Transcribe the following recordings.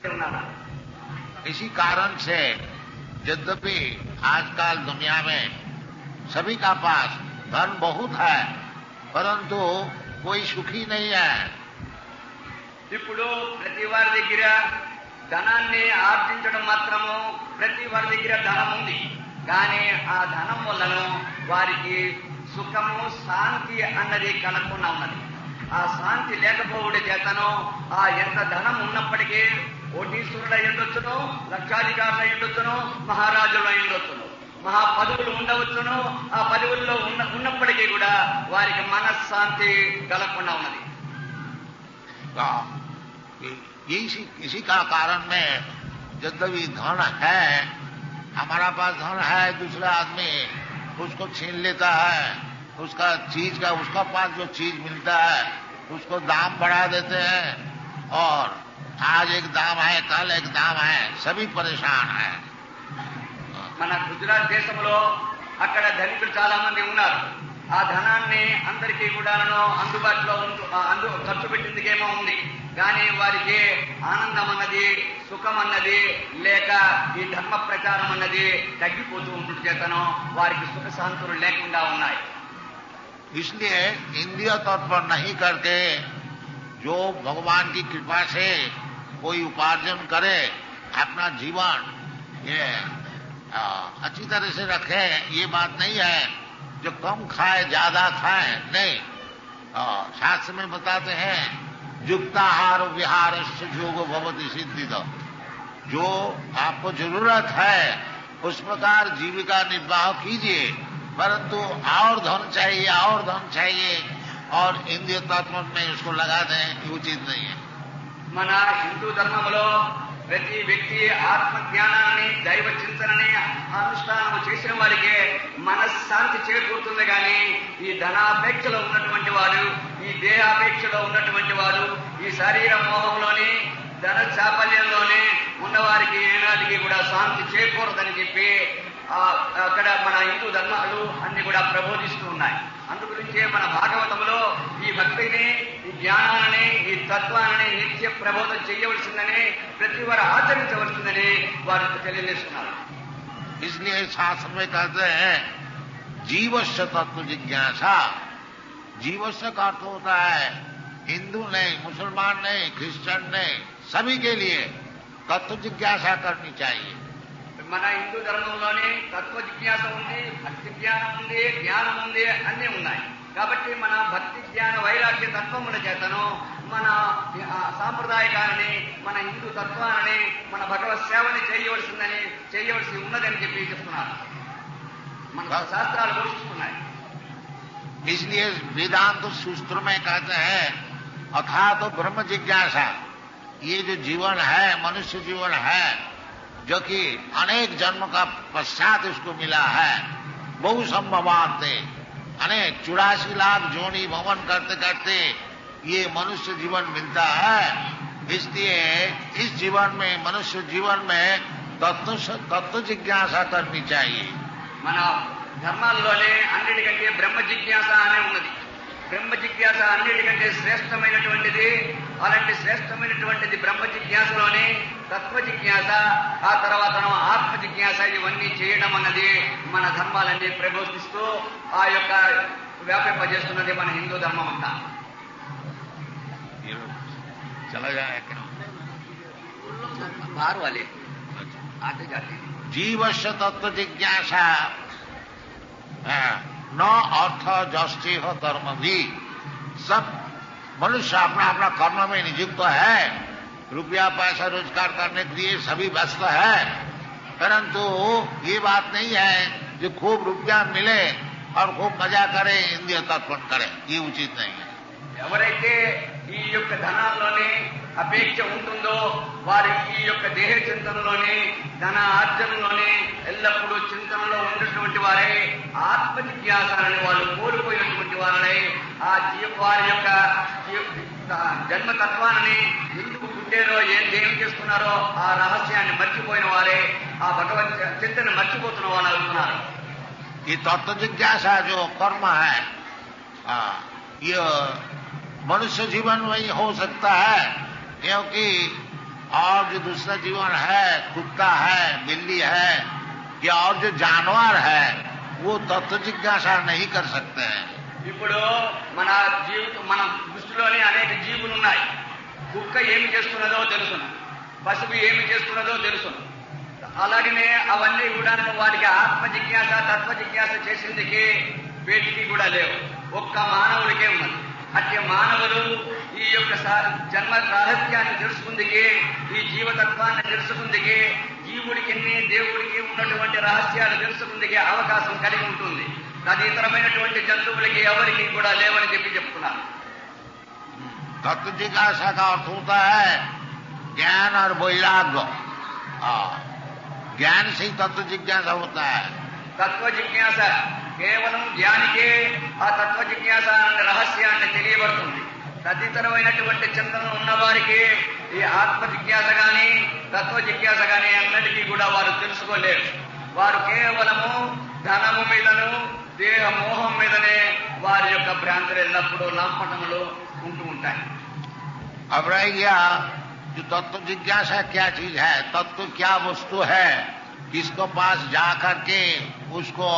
इसी कारण से यद्यपि आजकल दुनिया में सभी का पास धन बहुत है, परंतु कोई सुखी नहीं है। ఇప్పుడు ప్రతి వారి దగ్గర ధనాన్ని ఆర్జించడం మాత్రము, ప్రతి వారి దగ్గర ధనం ఉంది. కానీ ఆ ధనం వల్లను వారికి సుఖము, శాంతి అన్నది కలగకుండా ఉన్నది. ఆ శాంతి లేకపోవడం చేతను ఆ ఎంత ధనం ఉన్నప్పటికీ కోటీశ్వరులు అయ్యుండొచ్చును, లక్షాధికారులు అయ్యుండొచ్చును, మహారాజులు అయ్యుండొచ్చును, మహా పదవులు ఉండవచ్చును. ఆ పదవుల్లో ఉన్నప్పటికీ కూడా వారికి మనశ్శాంతి కలగకుండా ఉన్నది. इसी का कारण में यद्यपि धन है, हमारा पास धन है, दूसरा आदमी उसको छीन लेता है, उसका चीज का, उसका पास जो चीज मिलता है उसको दाम बढ़ा देते हैं, और आज एक दाम है, कल एक दाम है, सभी परेशान है। మన గుజరాత్ దేశంలో అక్కడ ధనికులు చాలా మంది ఉన్నారు. ఆ ధనాన్ని అందరికీ కూడా అందుబాటులో ఖర్చు పెట్టిందికేమో ఉంది. కానీ వారికి ఆనందం అన్నది, సుఖం అన్నది లేక ఈ ధర్మ ప్రచారం అన్నది తగ్గిపోతూ ఉంటుంది చేతను వారికి సుఖ శాంతులు లేకుండా ఉన్నాయి. इसलिए इंद्रिय तौर पर नहीं करके जो भगवान की कृपा से कोई उपार्जन करे, अपना जीवन ये अच्छी तरह से रखे, ये बात नहीं है जो कम खाए ज्यादा खाए, नहीं। शास्त्र में बताते हैं युक्ताहार विहार योग भवति सिद्धिद, जो आपको जरूरत है उस प्रकार जीविका निर्वाह कीजिए, परंतु और धन चाहिए, और धन चाहिए और इंद्रिय तत्व में उसको लगा दें, ये उचित नहीं है। మన హిందూ ధర్మంలో ప్రతి వ్యక్తి ఆత్మజ్ఞానాన్ని, దైవ చింతనని అనుష్ఠానం చేసిన వారికి మనశ్శాంతి చేకూరుతుంది. కానీ ఈ ధనాపేక్షలో ఉన్నటువంటి వాడు, ఈ దేహాపేక్షలో ఉన్నటువంటి వాడు, ఈ శరీర మోహంలోని, ధన చాపల్యంలోనే ఉన్నవారికి ఏనాటికి కూడా శాంతి చేకూరదని చెప్పి అక్కడ మన హిందూ ధర్మాలు అన్ని కూడా ప్రబోధిస్తూ ఉన్నాయి. అందుగురించే మన భాగవతంలో ఈ భక్తిని, ఈ జ్ఞానాన్ని, ఈ తత్వాన్ని నిత్య ప్రబోధం చేయవలసిందని, ప్రతి వారు ఆచరించవలసిందని వారు తెలియజేస్తున్నారు. इसलिए शास्त्र में कहते हैं जीवस्य तत्व जिज्ञासा। जीवस्य का अर्थ होता है हिंदू नहीं, मुसलमान नहीं, क्रिश्चियन नहीं, सभी के लिए तत्व जिज्ञासा करनी चाहिए. మన హిందూ ధర్మంలోనే తత్వ జిజ్ఞాస ఉంది, భక్తి జ్ఞానం ఉంది, జ్ఞానం ఉంది, అన్నీ ఉన్నాయి. కాబట్టి మన భక్తి జ్ఞాన వైరాగ్య తత్వముల చేతను మన సాంప్రదాయకాన్ని, మన హిందూ తత్వాన్ని, మన భగవత్ సేవని చేయవలసి ఉన్నదని చెప్పి చెప్తున్నారు. మన శాస్త్రాలు ఘోషిస్తున్నాయి. इसलिए वेदांत सूत्र में कहते हैं अथा तो ब्रह्म जिज्ञासा, ये जो जीवन है, मनुष्य जीवन है, जो कि अनेक जन्म का पश्चात इसको मिला है, बहु संभवान्ते, अनेक 84 लाख जोनी भवन करते करते ये मनुष्य जीवन मिलता है. इसलिए इस जीवन में, मनुष्य जीवन में तत्व जिज्ञासा करनी चाहिए. మన ధర్మాల్లోనే అన్నిటికంటే బ్రహ్మ జిజ్ఞాస అనే ఉన్నది. బ్రహ్మ జిజ్ఞాస అన్నిటికంటే శ్రేష్టమైనటువంటిది. అలాంటి శ్రేష్టమైనటువంటిది బ్రహ్మ జిజ్ఞాసలోనే తత్వ జిజ్ఞాస, ఆ తర్వాత ఆత్మ జిజ్ఞాస, ఇవన్నీ చేయడం అన్నది మన ధర్మాలన్నీ ప్రబోధిస్తూ ఆ యొక్క వ్యాపింపజేస్తున్నది మన హిందూ ధర్మం అంతా. बाहर वाले आते जाते हैं. जीवस्य तत्व जिज्ञासा न अर्थ जस्टी हो कर्म भी. सब मनुष्य अपना अपना कर्म में नियुक्त है, रुपया पैसा रोजगार करने के लिए सभी व्यस्त है, परंतु ये बात नहीं है जो खूब रुपया मिले और खूब मजा करे, इंद्रिय तर्पण करे, ये उचित नहीं है. ఎవరైతే ఈ యొక్క ధనాల్లోనే అపేక్ష ఉంటుందో వారు ఈ యొక్క దేహ చింతనలోనే, ధన ఆర్జనలోనే ఎల్లప్పుడూ చింతనలో ఉన్నటువంటి వారే ఆత్మ జిజ్ఞాసాన్ని వాళ్ళు కోల్పోయినటువంటి వారై ఆ వారి యొక్క జన్మతత్వాన్ని ఎందుకు పుట్టారో, ఏం చేస్తున్నారో ఆ రహస్యాన్ని మర్చిపోయిన వారే ఆ భగవత్ చింతన మర్చిపోతున్న వాళ్ళు అవుతున్నారు. ఈ తత్వ జిజ్ఞాసా जो कर्म है, ये मनुष्य जीवन में ही हो सकता है, क्योंकि और और जो दूसरा जीवन है, कुत्ता है, बिल्ली है या और जो जानवर है, वो तत्व जिज्ञासा नहीं कर सकते हैं। ఇప్పుడు మన జీవితం మన దృష్టిలోనే అనేక జీవులు ఉన్నాయి. కుక్క ఏమి చేస్తున్నదో తెలుసును, పశువు ఏమి చేస్తున్నదో తెలుసును. అలాగనే అవన్నీ కూడా వాటికి ఆత్మ జిజ్ఞాస తత్వ జిజ్ఞాస చేసేందుకే వేటికి కూడా లేవు, ఒక్క మానవుడికే ఉన్నది. అట్టి మానవులు ఈ యొక్క జన్మ రాహిత్యాన్ని తెలుసుకుందికే, ఈ జీవతత్వాన్ని తెలుసుకుందికే, జీవుడికి దేవుడికి ఉన్నటువంటి రహస్యాలు తెలుసుకుందికే అవకాశం కలిగి ఉంటుంది. తదితరమైనటువంటి జంతువులకి ఎవరికి కూడా లేవని చెప్తున్నారు. तत्व जिज्ञासा का अर्थ होता है ज्ञान और वैराग्य। ज्ञान से ही तत्व जिज्ञासा होता है। తత్వ జిజ్ఞాస కేవలం జ్ఞానికే ఆ తత్వ జిజ్ఞాస అనే రహస్యాన్ని తెలియబడుతుంది. తదితరమైనటువంటి చింతన ఉన్నవారికి ఈ ఆత్మ జిజ్ఞాస గాని తత్వ జిజ్ఞాస గాని అన్నిటికీ కూడా వారు తెలుసుకోలేరు. వారు కేవలము ధనము మీదను దేహ మోహం మీదనే వారి యొక్క భ్రాంతులు ఎల్లప్పుడూ లంపటములు ఉంటూ ఉంటాయి. अब रह गया जो तत्व जिज्ञासा क्या चीज है, तत्व क्या वस्तु है, किसको पास जा करके उसको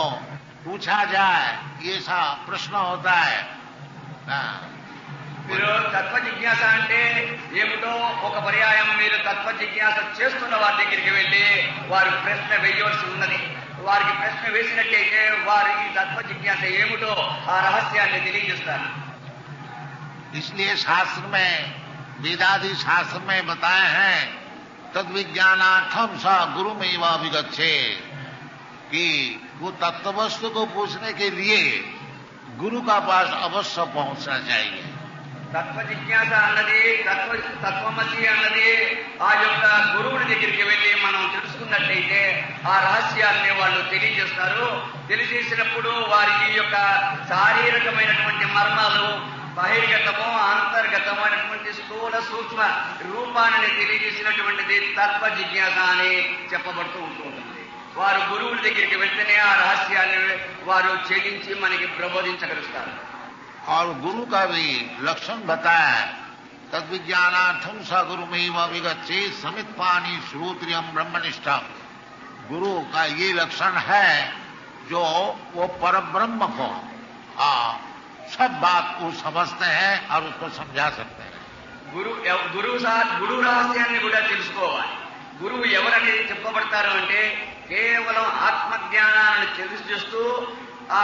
पूछा जाए, ये सा प्रश्न होता है। మీరు తత్వ జిజ్ఞాస అంటే ఏమిటో ఒక పర్యాయం మీరు తత్వ జిజ్ఞాస చేస్తున్న వారి దగ్గరికి వెళ్ళి వారు ప్రశ్న వేయవలసి ఉన్నది. వారికి ప్రశ్న వేసినట్టయితే వారు ఈ తత్వ జిజ్ఞాస ఏమిటో ఆ రహస్యాన్ని తెలియజేస్తారు. इसलिए शास्त्र में, वेदादि शास्त्र में बताए हैं तद्विज्ञानार्थम स गुरु में वह विगच्छे, कि वो तत्व वस्तु को पूछने के लिए गुरु का पास अवश्य पहुंचना चाहिए. తత్వ జిజ్ఞాస అన్నది తత్వమసి అన్నది ఆ యొక్క గురువుడి దగ్గరికి వెళ్ళి మనం తెలుసుకున్నట్లయితే ఆ రహస్యాన్ని వాళ్ళు తెలియజేస్తారు. తెలియజేసినప్పుడు వారికి యొక్క శారీరకమైనటువంటి మర్మాలు, బహిర్గతము అంతర్గతము అయినటువంటి స్థూల సూక్ష్మ రూపాన్ని తెలియజేసినటువంటిది తత్వ జిజ్ఞాస అని చెప్పబడుతూ ఉంటుంది. వారు గురువుల దగ్గరికి వెళ్తేనే ఆ రహస్యాన్ని వారు ఛేదించి మనకి ప్రబోధించగలుగుతారు. और गुरु का भी लक्षण बताया, तद्विज्ञानार्थम स गुरु में विगच्छे समित पानी श्रोत्रियम ब्रह्मनिष्ठम. गुरु का ये लक्षण है जो वो परब्रह्म को सब बात को समझते हैं और उसको समझा सकते हैं. గురువు రహస్యాన్ని కూడా తెలుసుకోవాలి. గురువు ఎవరని చెప్పబడతారు అంటే కేవలం ఆత్మజ్ఞానాన్ని తెలియజేస్తూ ఆ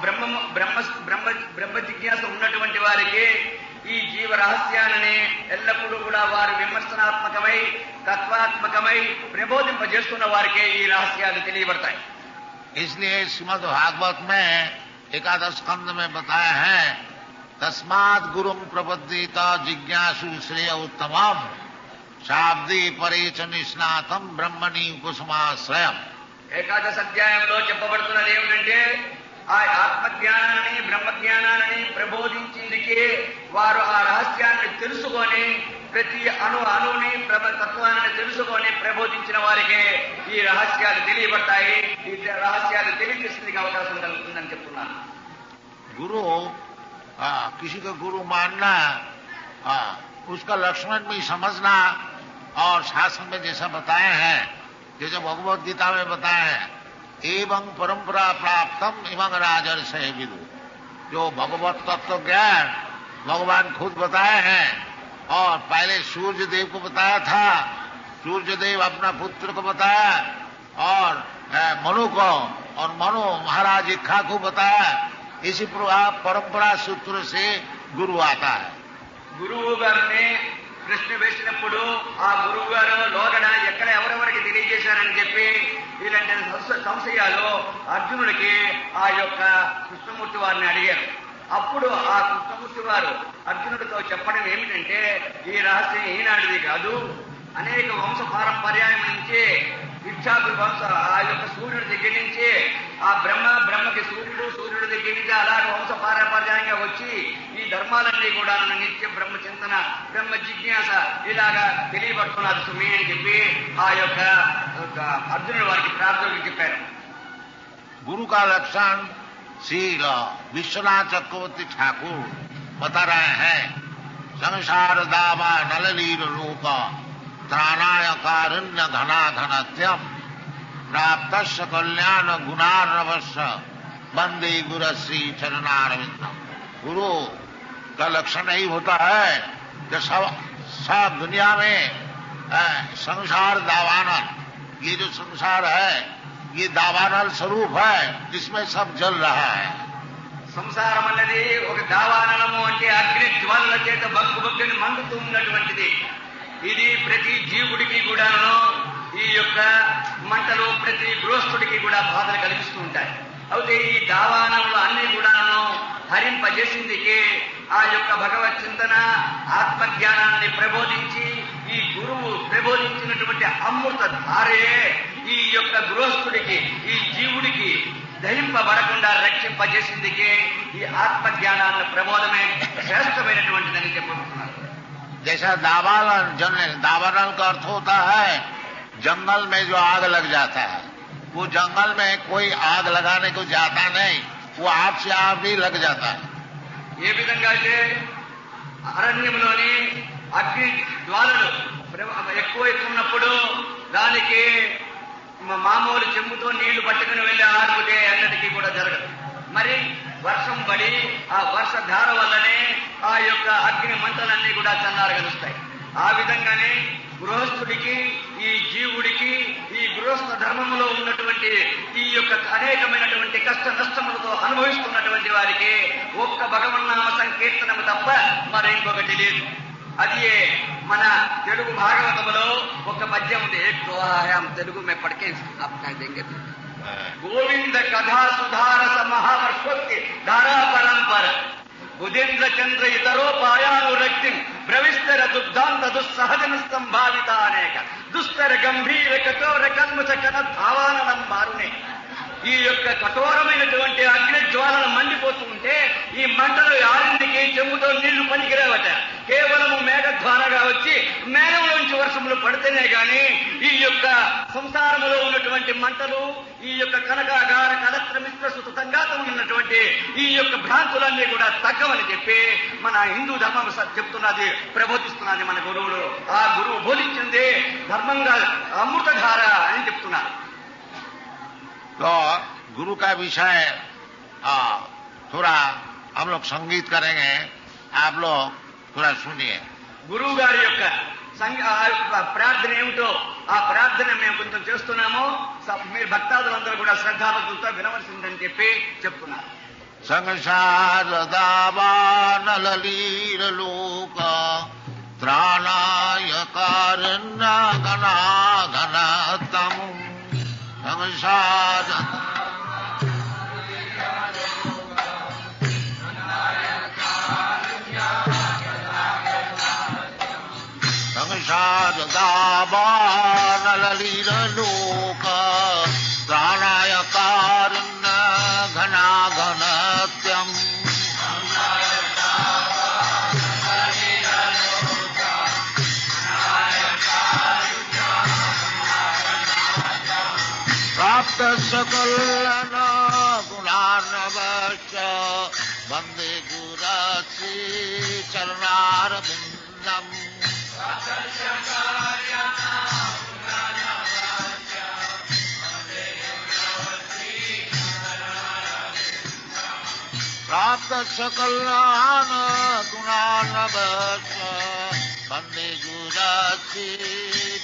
బ్రహ్మ జిజ్ఞాస ఉన్నటువంటి వారికి ఈ జీవ రహస్యాన్ని ఎల్లప్పుడూ కూడా వారు విమర్శనాత్మకమై తత్వాత్మకమై ప్రబోధింపజేస్తున్న వారికే ఈ రహస్యాలు తెలియబడతాయి. इसलिए श्रीमद् भागवत में एकादश स्कंद में बताया है, तस्मात् गुरुम प्रपद्येत जिज्ञासु श्रेय उत्तमम शाब्दी परेच निष्णातम ब्रह्मणि कुसुमाश्रयम. ఏకాదశ అధ్యాయంలో చెప్పబడుతున్నది ఏమిటంటే ఆ ఆత్మజ్ఞానాన్ని బ్రహ్మజ్ఞానాన్ని ప్రబోధించేందుకే వారు ఆ రహస్యాన్ని తెలుసుకొని ప్రతి అణువుని తత్వాన్ని తెలుసుకొని ప్రబోధించిన వారికే ఈ రహస్యాలు తెలియబడతాయి. ఈ రహస్యాలు తెలియజేసేందుకు అవకాశం కలుగుతుందని చెప్తున్నాను. गुरु किसी का गुरु मानना, उसका लक्षण भी समझना, और शास्त्र में जैसा बताए हैं, जैसे भगवत गीता में बताए हैं, एवं परंपरा प्राप्तम एवं राजर्षय विदु. जो भगवत तत्व ज्ञान भगवान खुद बताए हैं, और पहले सूर्य देव को बताया था, सूर्य देव अपना पुत्र को बताया, और मनु को, और मनु महाराज इक्खा को बताया. इसी प्रकार परंपरा सूत्र से गुरु आता है. గురువు గారిని ప్రశ్న వేసినప్పుడు ఆ గురువు గారు లోగడ ఎక్కడ ఎవరెవరికి తెలియజేశారని చెప్పి ఇలాంటి సంశయాలు అర్జునుడికి ఆ యొక్క కృష్ణమూర్తి వారిని అడిగారు. అప్పుడు ఆ కృష్ణమూర్తి వారు అర్జునుడితో చెప్పడం ఏమిటంటే, ఈ రహస్యం ఈనాటిది కాదు, అనేక వంశ పారంపర్యాయం నుంచి ఇచ్చాకు వంశ ఆ యొక్క సూర్యుడి దగ్గర నుంచి ఆ బ్రహ్మకి సూర్యుడి దగ్గర నుంచి అలాగే వంశ పారంపర్యంగా వచ్చి ఈ ధర్మాలన్నీ కూడా నిత్య బ్రహ్మ చింతన బ్రహ్మ జిజ్ఞాస ఇలాగా తెలియబడుతున్నారు సుమి అని చెప్పి ఆ యొక్క అర్జునుడు వారికి ప్రార్థనకి చెప్పారు. गुरु का लक्षण श्री विश्वनाथ चक्रवर्ती ठाकुर बता रहे हैं. संसार दावा नललीर लोक त्राणाय कारण्य घनाघनत्यम प्राप्तस्य कल्याण गुणार्णवस्य वंदे गुरु श्री चरणारविंदम। गुरु का लक्षण यही होता है कि सब दुनिया में संसार दावानल, ये जो संसार है ये दावानल स्वरूप है जिसमें सब जल रहा है। సంసారం అన్నది ఒక దావానలము, అంటే అగ్ని జ్వాలల చేత బగ్గు బగ్గుని మండుతూ ఉన్నటువంటిది. ఇది ప్రతి జీవుడికి కూడాను ఈ యొక్క మంటలు ప్రతి గృహస్థుడికి కూడా బాధలు కలిగిస్తూ ఉంటాయి. అయితే ఈ దావానములు అన్ని కూడాను హరింపజేసిందికి ఆ యొక్క భగవత్ చింతన ఆత్మజ్ఞానాన్ని ప్రబోధించి ఈ గురువు ప్రబోధించినటువంటి అమృత ధారయే ఈ యొక్క గృహస్థుడికి ఈ జీవుడికి దహింపబడకుండా రక్షింపజేసిందికి ఈ ఆత్మజ్ఞానాన్ని ప్రబోధమే శ్రేష్టమైనటువంటిదని చెప్పుకుంటున్నారు. जैसा दावानल का अर्थ होता है जंगल में जो आग लग जाता है, वो जंगल में कोई आग लगाने को जाता नहीं, वो आप से आप ही लग जाता है. ఏ విధంగా అయితే అరణ్యంలోని అగ్ని జ్వాలలు ఎక్కువ ఉన్నప్పుడు దానికి మామూలు చెంబుతో నీళ్లు పట్టుకుని వెళ్లి ఆడుకుంటే అన్నిటికీ కూడా జరగదు. మరి వర్షం పడి ఆ వర్ష ధార వల్లనే ఆ యొక్క అగ్ని మంటలన్నీ కూడా చల్లారగలుస్తాయి. ఆ విధంగానే గృహస్థుడికి ఈ జీవుడికి ఈ గృహస్థ ధర్మములో ఉన్నటువంటి ఈ యొక్క అనేకమైనటువంటి కష్ట నష్టములతో అనుభవిస్తున్నటువంటి వారికి ఒక్క భగవన్నామ సంకీర్తనము తప్ప మరి ఇంకొకటి లేదు. అది మన తెలుగు భాగవతములో ఒక పద్యం ఉంది. తెలుగు మే పడకే గోవింద కథా సుధారస మహావర్షోక్తి ధారా పరంపర ఉదేంద్ర చంద్ర ఇతరోపాయానురక్తిం ప్రవిస్తర దుగ్ధాంత దుస్సహజన సంభావిత అనేక దుస్తర గంభీర కఠోర కల్మష కన భావానం మారునే. ఈ యొక్క కఠోరమైనటువంటి అగ్ని జ్వాలలు మండిపోతూ ఉంటే ఈ మంటలు ఆరింటికి చెంబుతో నీళ్లు పనికిరావట. కేవలము మేఘధ్వానగా వచ్చి మేఘంలోంచి వర్షములు పడితేనే గాని ఈ యొక్క సంసారములో ఉన్నటువంటి మంటలు ఈ యొక్క కనకాగార కలత్ర మిశ్ర సుత సంఘాతం ఉన్నటువంటి ఈ యొక్క భ్రాంతులన్నీ కూడా తగ్గవని చెప్పి మన హిందూ ధర్మం చెప్తున్నది, ప్రబోధిస్తున్నది మన గురువులు. ఆ గురువు బోధించింది ధర్మంగా అమృతధార అని చెప్తున్నారు. तो गुरु का विषय थोड़ा हम लोग संगीत करेंगे, आप लोग थोड़ा सुनिए. గురువు గారి యొక్క ప్రార్థన ఏమిటో ఆ ప్రార్థన మేము కొంచెం చేస్తున్నాము, మీరు భక్తాదులందరూ కూడా శ్రద్ధాభక్తులతో వినవలసిందని చెప్పి చెప్తున్నారు. సంసార దావానలీరలోక త్రాణాయ కారణ్య ఘనాఘనతం సంసార దావానలీరలోక త్రాణాయ కారణ్య ఘనాఘనత్యం प्राप्त सकल गुणार्णवश्च वंदे गुरश्री चरणारविंदम. प्राप्त सकल गुणार्णवश्च वंदे गुरश्री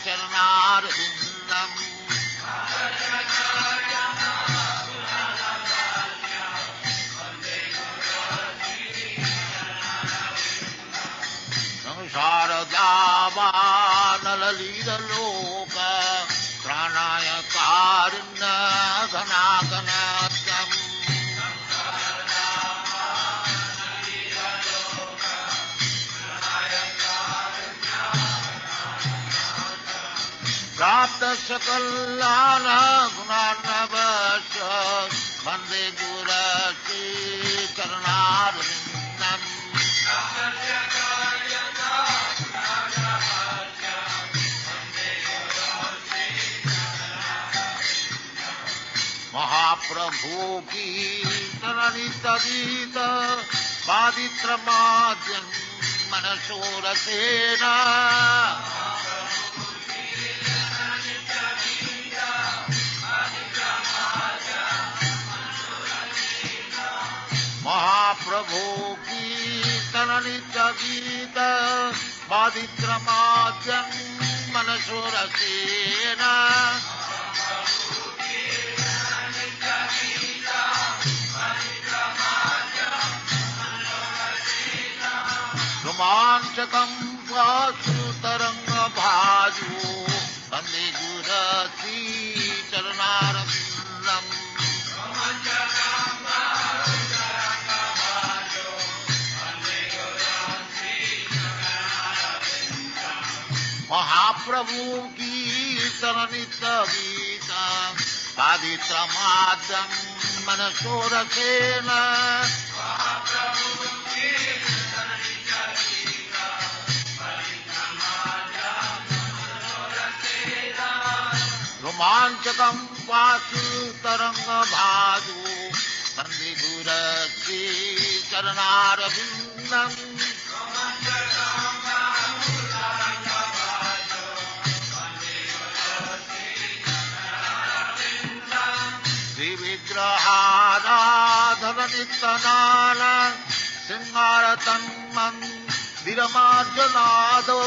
चरणारविंदम. संसार दावानलीरलोक प्राणाय कारुण्य घनाघनत्वम्. प्राप्त सकलान गुणार्णवश्च वंदे गुरश्री चरणारविंदम. महाप्रभु की तरणितगीत पादित्रमाद्यं मनसोरसेन. महाप्रभु कीर्तन नित्य गीत बाधित्रमाद्यं मनसुरसेन रोमांचकं वासुतरंग भाजु वंदे गुरश्री चरणारविंदम् महाप्रभु कीर्तन नित्य गीत बाधित्रमाद्यं मनसोरसेन रोमांचकं वासुतरंग भाजु वंदे गुरश्री चरणारविंदम् श्रीविग्रहाराधन नित्यनाल सिंहारतन्मन्दिरमार्जनादौ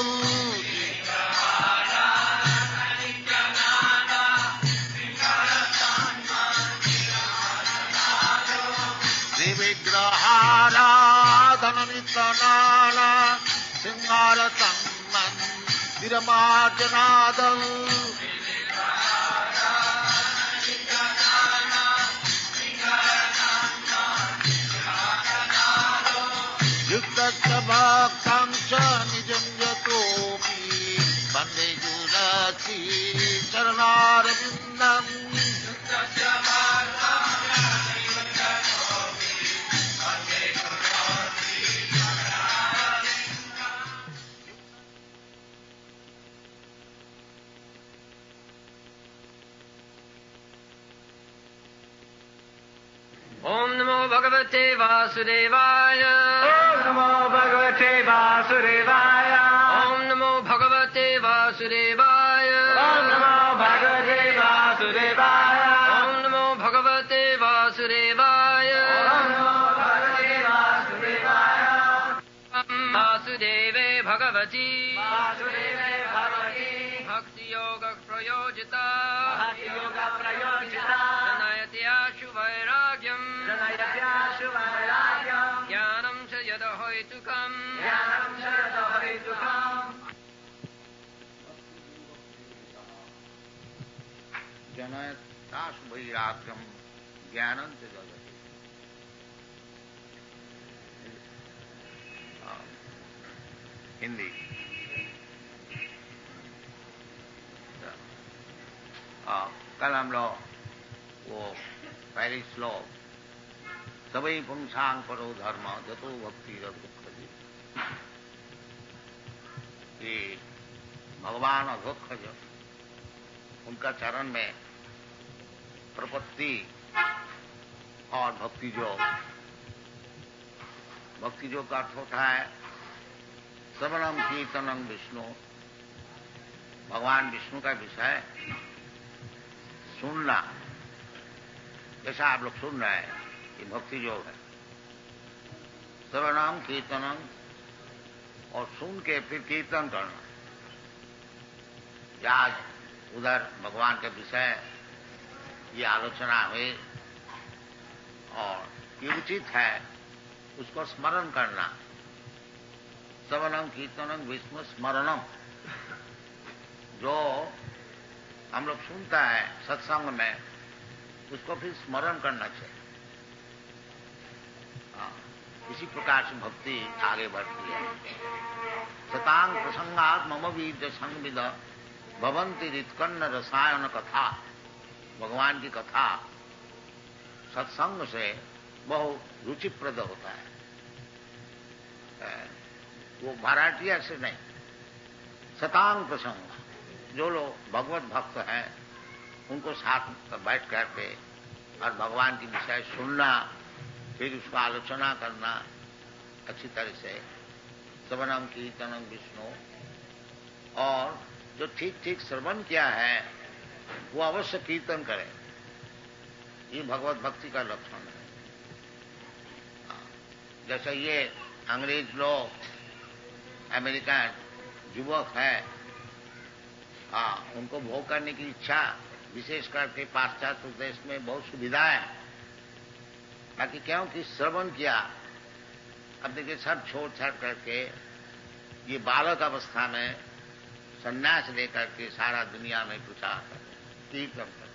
श्रीविग्रहाराधन नित्यनाल सिंहारतन्मन्दिरमार्जनादौ युक्तस्य भक्तं च निजं यतोऽपि वन्दे गुरश्री चरणारविन्दम् ओम नमो भगवते वासुदेवाय ओम नमो भगवते वासुदेवाय ओम नमो भगवते वासुदेवाय ओम नमो भगवते वासुदेवाय ओम नमो भगवते वासुदेवाय ओम नमो भगवते वासुदेवाय वासुदेवे भगवती वासुदेवे भगवती भक्ति योग प्रयोजिता भक्ति योग प्रयोजिता जनयति आशु वैराग्यम जनयति आशु वैराग्यम ज्ञानं च यद हेतुकम् ज्ञानं च यद हेतुकम् जनयताशु वैराग्यम ज्ञानं च जगति हिंदी कल हम लोग वो पहली श्लोक सवै पुंसांग परो धर्म जतो भक्ति दुख जी ये भगवान अधोक्षज उनका चरण में प्रपत्ति और भक्ति योग का अर्थ होता है श्रवणम कीर्तनम विष्णु भगवान विष्णु का विषय सुनना जैसा आप लोग सुन रहे हैं ये भक्ति योग है श्रवणम कीर्तनम और सुन के फिर कीर्तन करना आज उधर भगवान के विषय ये आलोचना हुई और ये उचित है उसको स्मरण करना श्रवणम कीर्तनम विष्णु स्मरणम जो हम लोग सुनता है सत्संग में उसको फिर स्मरण करना चाहिए इसी प्रकार से भक्ति आगे बढ़ती है सतांग प्रसंगात मम वीर संविद भवंती रित्कन्न रसायन कथा भगवान की कथा सत्संग से बहुत रुचिप्रद होता है वो भारतीय से नहीं सतांग प्रसंग जो लोग भगवत भक्त हैं उनको साथ बैठ करके और भगवान की विषय सुनना फिर उसका आलोचना करना अच्छी तरह से श्रवणम कीर्तनम विष्णु और जो ठीक ठीक श्रवण किया है वो अवश्य कीर्तन करे ये भगवत भक्ति का लक्षण है जैसे ये अंग्रेज लोग, अमेरिकन युवक है, उनको भोग करने की इच्छा, विशेष करके पाश्चात्य देश में बहुत सुविधाएं, बाकी क्योंकि श्रवण किया। अब देखिए सब छोड़ छाड़ करके ये बालक अवस्था में संन्यास लेकर के सारा दुनिया में प्रचार कर, कीर्तन कर,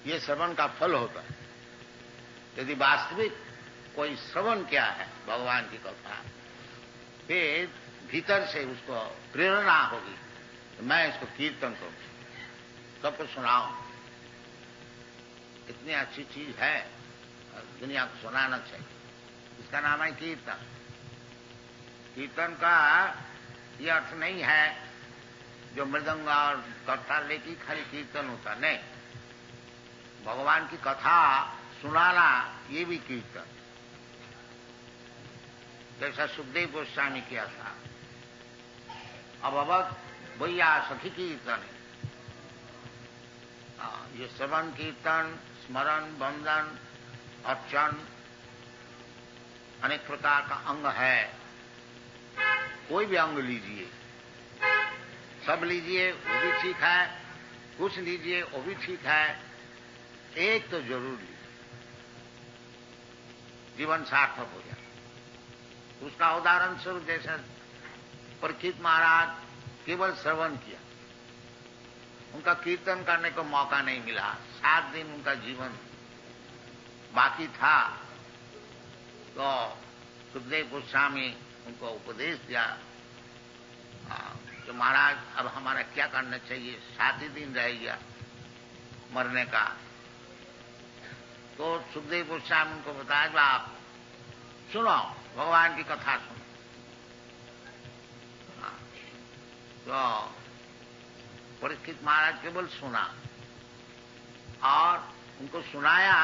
ये श्रवण का फल होता है। यदि वास्तविक कोई श्रवण किया है भगवान की कथा, फिर भीतर से उसको प्रेरणा होगी, तो मैं इसको कीर्तन करूं, सबको सुनाऊं, इतनी अच्छी चीज है, दुनिया को सुनाना चाहिए। इसका नाम है कीर्तन। कीर्तन का ये अर्थ नहीं है जो मृदंग और करताल लेके खाली कीर्तन होता, नहीं। भगवान की कथा सुनाना ये भी कीर्तन, जैसा सुखदेव गोस्वामी किया था। अब भैया सखी कीर्तन है, ये श्रवण कीर्तन, स्मरण, वंदन, अर्चन अनेक प्रकार का अंग है। कोई भी अंग लीजिए, सब लीजिए वो भी ठीक है, कुछ लीजिए वो भी ठीक है, एक तो जरूर लीजिए, जीवन सार्थक हो जाए। उसका उदाहरण स्वरूप जैसे परीक्षित महाराज केवल श्रवण किया, उनका कीर्तन करने को मौका नहीं मिला, 7 दिन उनका जीवन बाकी था, तो सुखदेव गोस्वामी उनको उपदेश दिया तो महाराज अब हमारा क्या करना चाहिए, 7 ही दिन रह गया मरने का। तो सुखदेव गोस्वामी उनको बताया जो आप सुनो, भगवान की कथा सुनो। तो परीक्षित महाराज केवल सुना और उनको सुनाया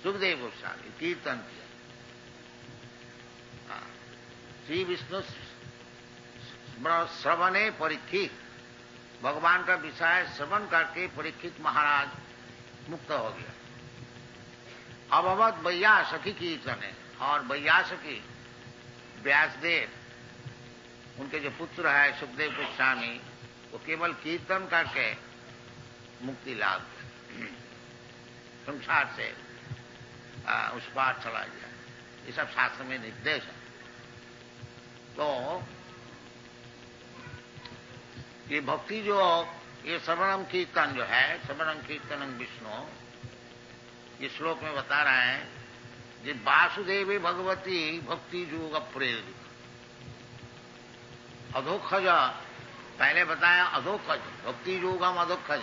सुखदेव गोस्वामी, कीर्तन किया। श्री विष्णु श्रवणे परीक्षित, भगवान का विषय श्रवण करके परीक्षित महाराज मुक्त हो गया। अब अवध वैयासखी कीर्तन है, और वैयासखी व्यासदेव उनके जो पुत्र है सुखदेव गोस्वामी, वो केवल कीर्तन करके मुक्ति लाभ, संसार से उस पार चला गया। ये सब शास्त्र में निर्देश है। तो ये भक्ति जो ये श्रवणम कीर्तन जो है, श्रवणम कीर्तनम विष्णु, ये श्लोक में बता रहे हैं कि वासुदेवी भगवती भक्ति योग प्रेरित। अधोखज पहले बताया, अधोखज भक्ति योगम अधोखज,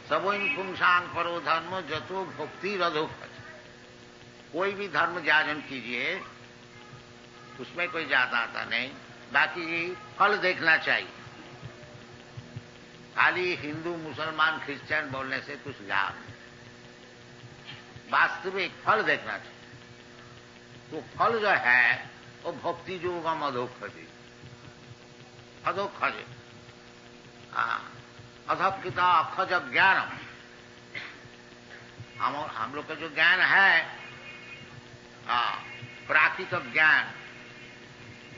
सबोइन पुंसांग परो धर्म जतो भक्ति अधोखज। कोई भी धर्म जाजन कीजिए, उसमें कोई जाता आता नहीं, बाकी फल देखना चाहिए। खाली हिंदू मुसलमान क्रिश्चियन बोलने से कुछ लाभ नहीं, वास्तविक फल देखना चाहिए। तो फल जो है वो भक्ति योगम अधोखज, अधोखज अधकिता अखज ज्ञानम। हम लोग का जो ज्ञान है प्राकृतिक ज्ञान,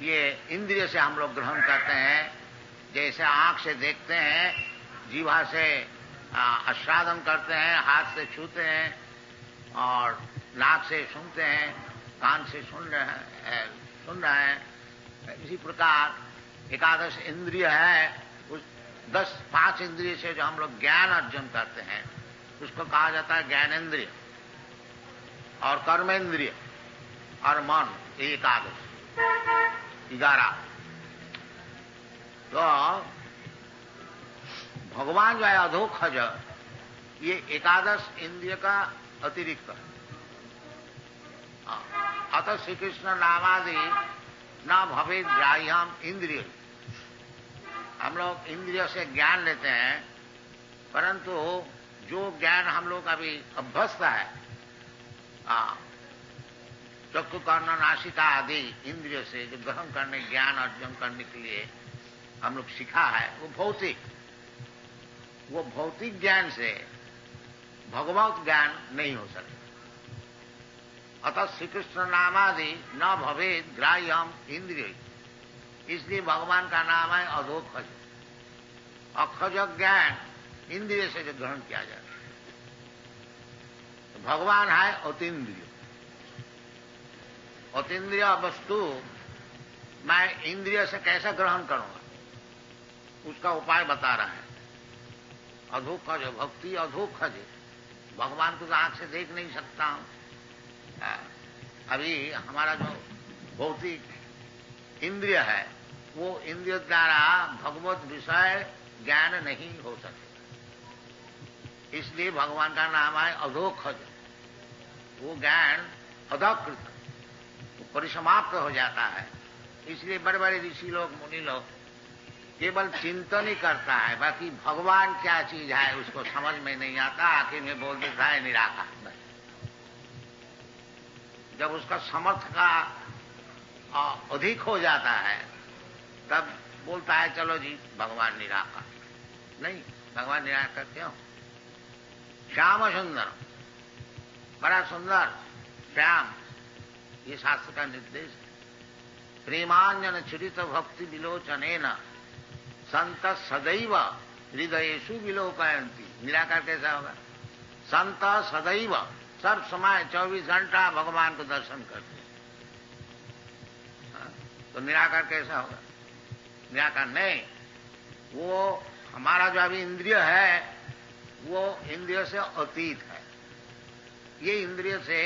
ये इंद्रिय से हम लोग ग्रहण करते हैं। जैसे आंख से देखते हैं, जीवा से आस्वादन करते हैं, हाथ से छूते हैं, और नाक से सुनते हैं, कान से सुन रहे हैं। इसी प्रकार एकादश इंद्रिय है, उस 5 इंद्रिय से जो हम लोग ज्ञान अर्जन करते हैं उसको कहा जाता है ज्ञानेन्द्रिय, और कर्मेंद्रिय और मन, एकादश 11। तो भगवान जो है अधोखज, ये एकादश इंद्रिय का अतिरिक्त है। अतः श्री कृष्ण नामादि न भवे ग्राह्यम इंद्रिय। हम लोग इंद्रिय से ज्ञान लेते हैं, परंतु जो ज्ञान हम लोग अभी अभ्यस्त है, चक्षु कर्ण नासिका आदि इंद्रिय से जो ग्रहण करने, ज्ञान अर्जन करने के लिए हम लोग सीखा है, वो भौतिक ज्ञान से भगवत ज्ञान नहीं हो सकता। अतः श्री कृष्ण नामादि न भवेद ग्राह्यम इंद्रिय, इसलिए भगवान का नाम है अधोखज। अखज ज्ञान इंद्रिय से जो ग्रहण किया जाए, तो भगवान है अतीन्द्रिय। अतीन्द्रिय वस्तु मैं इंद्रिय से कैसे ग्रहण करूंगा, उसका उपाय बता रहा है। अधोखज भक्ति अधोखज, भगवान को तो आंख से देख नहीं सकता हूं। अभी हमारा जो भौतिक इंद्रिय है, वो इंद्रिय द्वारा भगवत विषय ज्ञान नहीं हो सकता। इसलिए भगवान का नाम है अधोखज। वो ज्ञान अधकृत, परिसमाप्त हो जाता है। इसलिए बड़े बड़े ऋषि लोग, मुनि लोग केवल चिंतन ही करता है, बाकी भगवान क्या चीज है उसको समझ में नहीं आता। आखिर में बोल देता है निराकार। जब उसका समर्थ का अधिक हो जाता है, तब बोलता है चलो जी भगवान निराकार। नहीं, भगवान निराकार क्यों? श्याम सुंदर, बड़ा सुंदर श्याम, ये शास्त्र का निर्देश है। प्रेमांजन चरित भक्ति विलोचनेन संत सदैव हृदयेषु विलोकयन्ति। निराकार कैसा होगा? संत सदैव, सब समय 24 घंटा भगवान को दर्शन करते हैं। तो निराकार कैसा होगा? निराकार नहीं, वो हमारा जो अभी इंद्रिय है, वो इंद्रिय से अतीत है। ये इंद्रिय से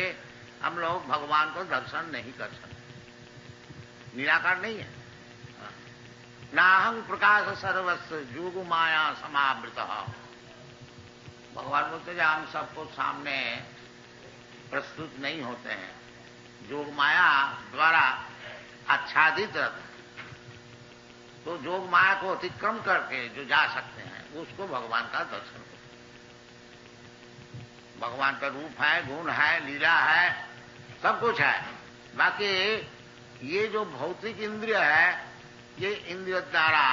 हम लोग भगवान को दर्शन नहीं कर सकते। निराकार नहीं है। नाहं प्रकाश सर्वस्व जोग माया समावृत। भगवान बोलते हैं हम सबको सामने प्रस्तुत नहीं होते हैं, जोग माया द्वारा आच्छादित रहते हैं। तो जोग माया को अतिक्रम करके जो जा सकते हैं, उसको भगवान का दर्शन करते हैं। भगवान का रूप है, गुण है, लीला है, सब कुछ है। बाकी ये जो भौतिक इंद्रिय है, ये इंद्रिय द्वारा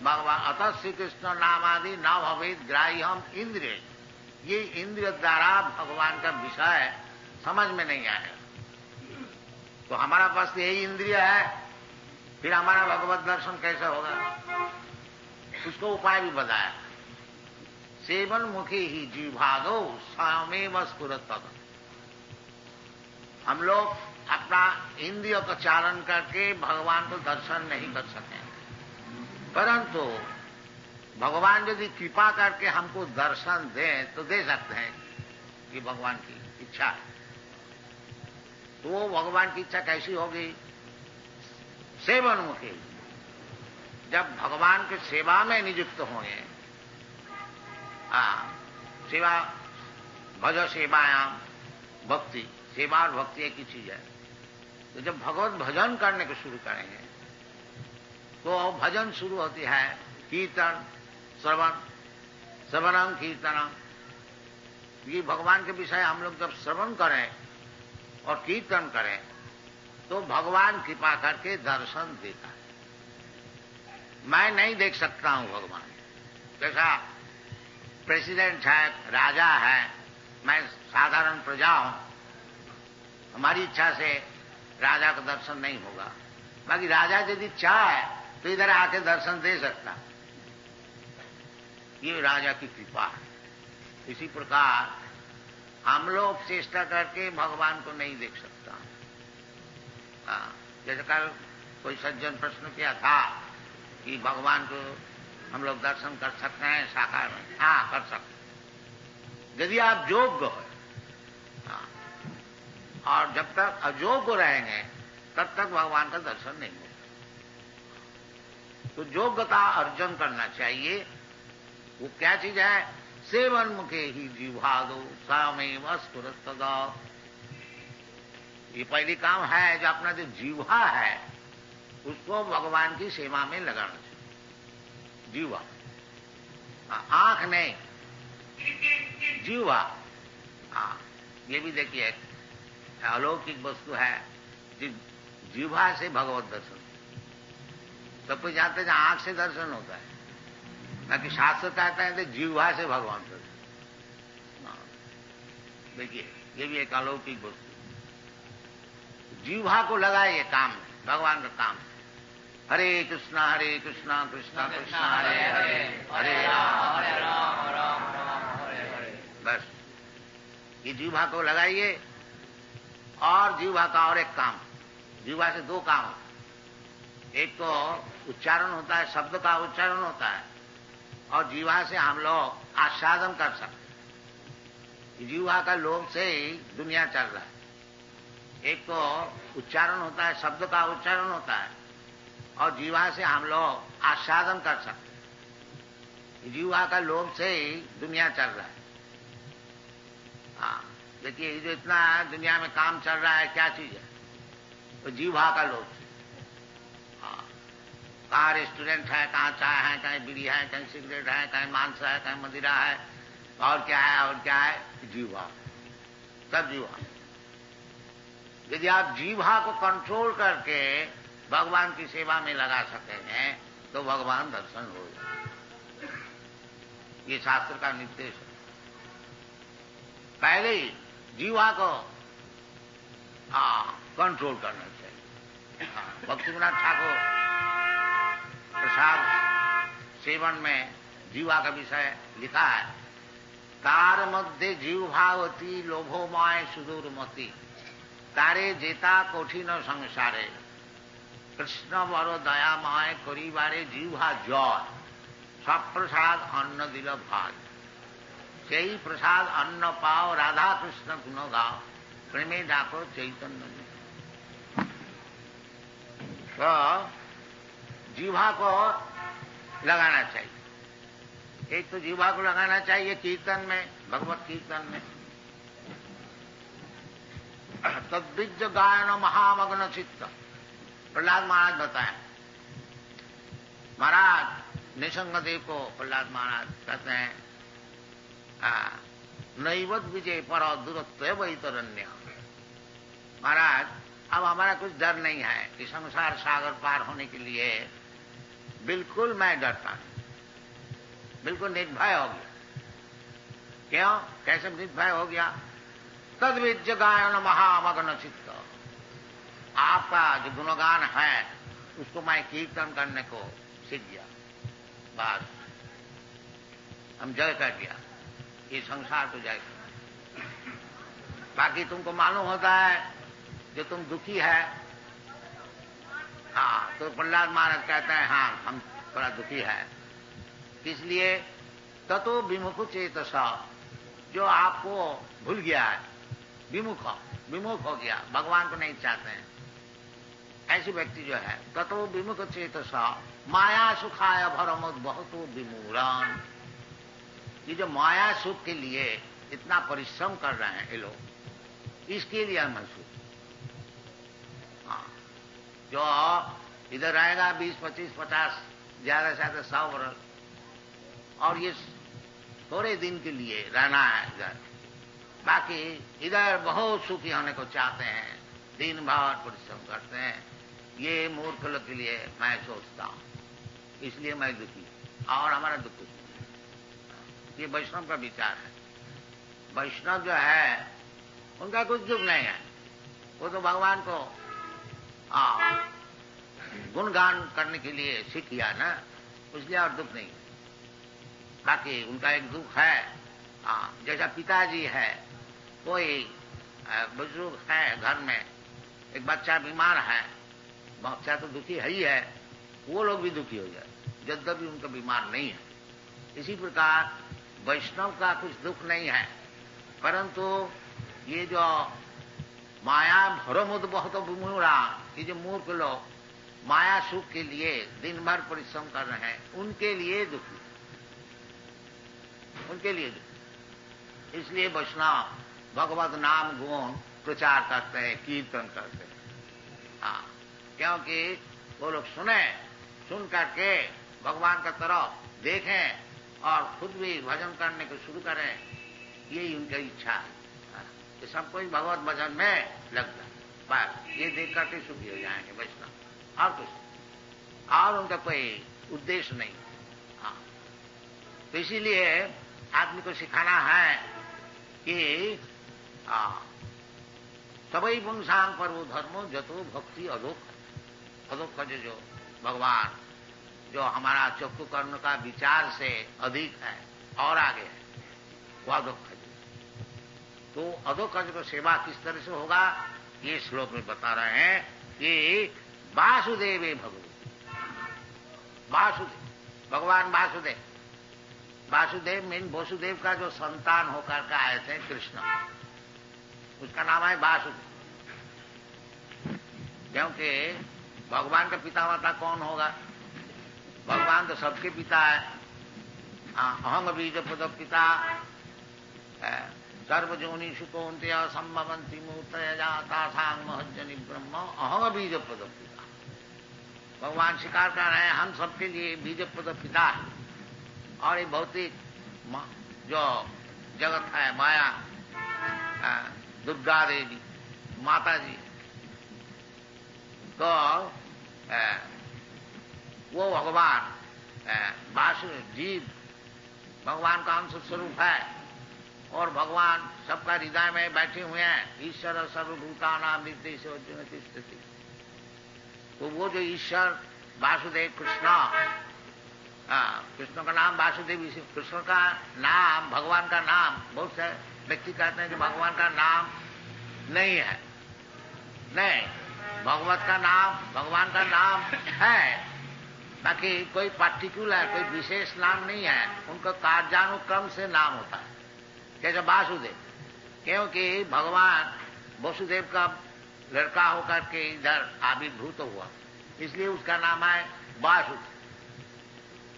भगवान, अतः श्री कृष्ण नामादि न भवेद ग्राह्यम इंद्रिय, ये इंद्रिय द्वारा भगवान का विषय समझ में नहीं आएगा। तो हमारा पास यही इंद्रिय है, फिर हमारा भगवत दर्शन कैसे होगा? उसको उपाय भी बताया। सेवन मुखी ही जीभागो स्वयमेव स्फुरत। हम लोग अपना इंद्रिय का चालन करके भगवान को दर्शन नहीं कर सके, परंतु भगवान यदि कृपा करके हमको दर्शन दें तो दे सकते हैं। ये भगवान की इच्छा है। तो वो भगवान की इच्छा कैसी होगी? सेवन मुखी, जब भगवान के सेवा में नियुक्त होंगे। सेवा, भज सेवायाम भक्ति, सेवा और भक्ति एक ही चीज है। तो जब भगवत भजन करने को शुरू करेंगे, तो भजन शुरू होती है कीर्तन, श्रवण, श्रवणम कीर्तनम। ये भगवान के विषय हम लोग जब श्रवण करें और कीर्तन करें, तो भगवान कृपा करके दर्शन देता है। मैं नहीं देख सकता हूं भगवान। जैसा प्रेसिडेंट है, राजा है, मैं साधारण प्रजा हूं, हमारी इच्छा से राजा का दर्शन नहीं होगा। बाकी राजा यदि चाहे तो इधर आके दर्शन दे सकता। ये राजा की कृपा है। इसी प्रकार हम लोग चेष्टा करके भगवान को नहीं देख सकता। जैसे कल कोई सज्जन प्रश्न किया था कि भगवान को हम लोग दर्शन कर सकते हैं साकार में? हाँ, कर सकते, यदि आप योग्य हो। और जब तक अयोग्य रहेंगे तब तक भगवान का दर्शन नहीं होगा। तो योग्यता अर्जन करना चाहिए। वो क्या चीज है? सेवन मुखे ही जीवादो स्वयमेव स्फुरत्तदा। ये पहली काम है, जो अपना जो जीवा है उसको भगवान की सेवा में लगाना चाहिए। जीवा, आंख नहीं, जीवा। ये भी देखिए अलौकिक वस्तु है, जीवा से भगवत दर्शन। सब कुछ जानते हैं आंख से दर्शन होता है, बाकी शास्त्र कहता है तो जीवा से भगवान दर्शन। देखिए ये भी एक अलौकिक वस्तु। जीवा को लगाइए काम में, भगवान का काम। हरे कृष्णा कृष्णा कृष्णा हरे हरे, हरे राम राम राम हरे हरे। बस ये जीवा को लगाइए। और जीवा का और एक काम, जीवा से दो काम होता है। एक तो उच्चारण होता है, शब्द का उच्चारण होता है, और जीवा से हम लोग आस्वादन कर सकते। जीवा का लोभ से ही दुनिया चल रहा है। एक तो उच्चारण होता है, शब्द का उच्चारण होता है, और जीवा से हम लोग आस्वादन कर सकते। जीवा का लोभ से ही दुनिया चल रहा है। हाँ, देखिए जो इतना दुनिया में काम चल रहा है, क्या चीज है? तो जीवा का लोभ से। हाँ, कहाँ रेस्टोरेंट है, कहाँ चाय है, कहीं बीड़ी है, कहीं सिगरेट है, कहीं मांस है, कहीं मदिरा है, और क्या है, और क्या है? जीवा, सब जीवा। यदि आप जीवा को कंट्रोल करके भगवान की सेवा में लगा सकते हैं तो भगवान दर्शन हो जाए। ये शास्त्र का निर्देश है। पहले ही जीवा को कंट्रोल करना चाहिए। भक्तिविनोद ठाकुर प्रसाद सेवन में जीवा का विषय लिखा है। तार मध्य जीवभावती लोभोमय सुदूरमती, तारे जेता कठिन संसारे, कृष्ण बड़ दयामय करिबारे जीवा जय, सब प्रसाद अन्न दिल भाग, সেই प्रसाद अन्न पाओ राधा कृष्ण गुण गाओ, प्रेमे डाको चैतन्य। तो जीवा को लगाना चाहिए। एक तो जीवा को लगाना चाहिए कीर्तन में, भगवत कीर्तन में। तद्विज गायन महामग्न चित्त, प्रहलाद महाराज बताएं। महाराज निसंगदेव को प्रहलाद महाराज कहते हैं, नैवत विजय पर दूरत्व वैतरण्य। महाराज अब हमारा कुछ डर नहीं है कि संसार सागर पार होने के लिए बिल्कुल मैं डरता हूं, बिल्कुल निर्भय हो गया। क्यों? कैसे निर्भय हो गया? तद्विज गायन महामग्न चित्त, आपका जो गुणगान है उसको मैं कीर्तन करने को सीख गया। बस हम जय कर दिया, ये संसार तो जय कर। बाकी तुमको मालूम होता है जो तुम दुखी है, हाँ, तो प्रहलाद महाराज कहते हैं हाँ हम थोड़ा दुखी है। इसलिए ततो विमुख चेतसा, जो आपको भूल गया है, विमुख हो गया, भगवान को नहीं चाहते हैं, ऐसे व्यक्ति जो है ततो विमुख चेतसा माया सुखाय भरमुद बहुत विमूढ़ान। ये जो माया सुख के लिए इतना परिश्रम कर रहे हैं ये लोग, इसके लिए हम सुख। हाँ, जो इधर रहेगा 20, 25, 50, ज्यादा से ज्यादा 100 वर्ष, और ये थोड़े दिन के लिए रहना है इधर, बाकी इधर बहुत सुखी होने को चाहते हैं, दिन भर परिश्रम करते हैं। ये मूर्ख लोग के लिए मैं सोचता हूं, इसलिए मैं दुखी, और हमारा दुख। ये वैष्णव का विचार है। वैष्णव जो है उनका कुछ दुख नहीं है, वो तो भगवान को गुणगान करने के लिए सीख किया ना, इसलिए और दुख नहीं। बाकी उनका एक दुख है, जैसा पिताजी है, कोई बुजुर्ग है घर में, एक बच्चा बीमार है, बच्चा तो दुखी है ही है, वो लोग भी दुखी हो जाए यद्यपि उनका बीमार नहीं है। इसी प्रकार वैष्णव का कुछ दुख नहीं है, परंतु ये जो माया भरमुद बहुत विमूढ़ा, ये जो मूर्ख लोग माया सुख के लिए दिन भर परिश्रम कर रहे हैं, उनके लिए दुखी, उनके लिए दुखी। इसलिए वैष्णव भगवत नाम गुण प्रचार करते हैं, कीर्तन करते हैं। हाँ, क्योंकि वो लोग सुन करके भगवान का तरफ देखें और खुद भी भजन करने को शुरू करें, यही उनकी इच्छा है। कि सब कोई भगवत भजन में लगता है, बस ये देख करके सुखी हो जाएंगे वैष्णव, और कुछ, और उनका कोई उद्देश्य नहीं। हाँ, तो इसीलिए आदमी को सिखाना है कि सबई पुंसांग पर्वो धर्मो जतो भक्ति अधोक अधोक जो भगवान जो हमारा चक्षु कर्ण का विचार से अधिक है और आगे है वो अधोकज। तो अधोकज को सेवा किस तरह से होगा ये श्लोक में बता रहे हैं कि वासुदेव वासुदेव भगवान वासुदेव वासुदेव मीन वसुदेव का जो संतान होकर के आए थे कृष्ण, उसका नाम है वासुदेव। क्योंकि भगवान का पिता माता कौन होगा? भगवान तो सबके पिता है। अहंग बीज पद पिता सर्वजोनि सुकोन्त्य संभवंती मूर्तय जाता सांग महजनी ब्रह्म अहंग बीज पद पिता। भगवान स्वीकार कर रहे हैं हम सबके लिए बीज पद पिता है। और ये भौतिक जो जगत है माया, दुर्गा देवी माता जी, तो वो भगवान वासु जीव भगवान का अंश स्वरूप है और भगवान सबका हृदय में बैठे हुए हैं। ईश्वर सर्वभूतानां निर्देश स्थिति। तो वो जो ईश्वर वासुदेव कृष्ण, कृष्ण का नाम वासुदेव, कृष्ण का नाम भगवान का नाम। बहुत से व्यक्ति कहते हैं कि भगवान का नाम नहीं है। नहीं, भगवत का नाम भगवान का नाम है, बाकी कोई पार्टिकुलर कोई विशेष नाम नहीं है। उनका कार्यानुक्रम से नाम होता है। जैसे वासुदेव, क्योंकि भगवान वसुदेव का लड़का होकर के इधर आविर्भूत हुआ, इसलिए उसका नाम है वासुदेव।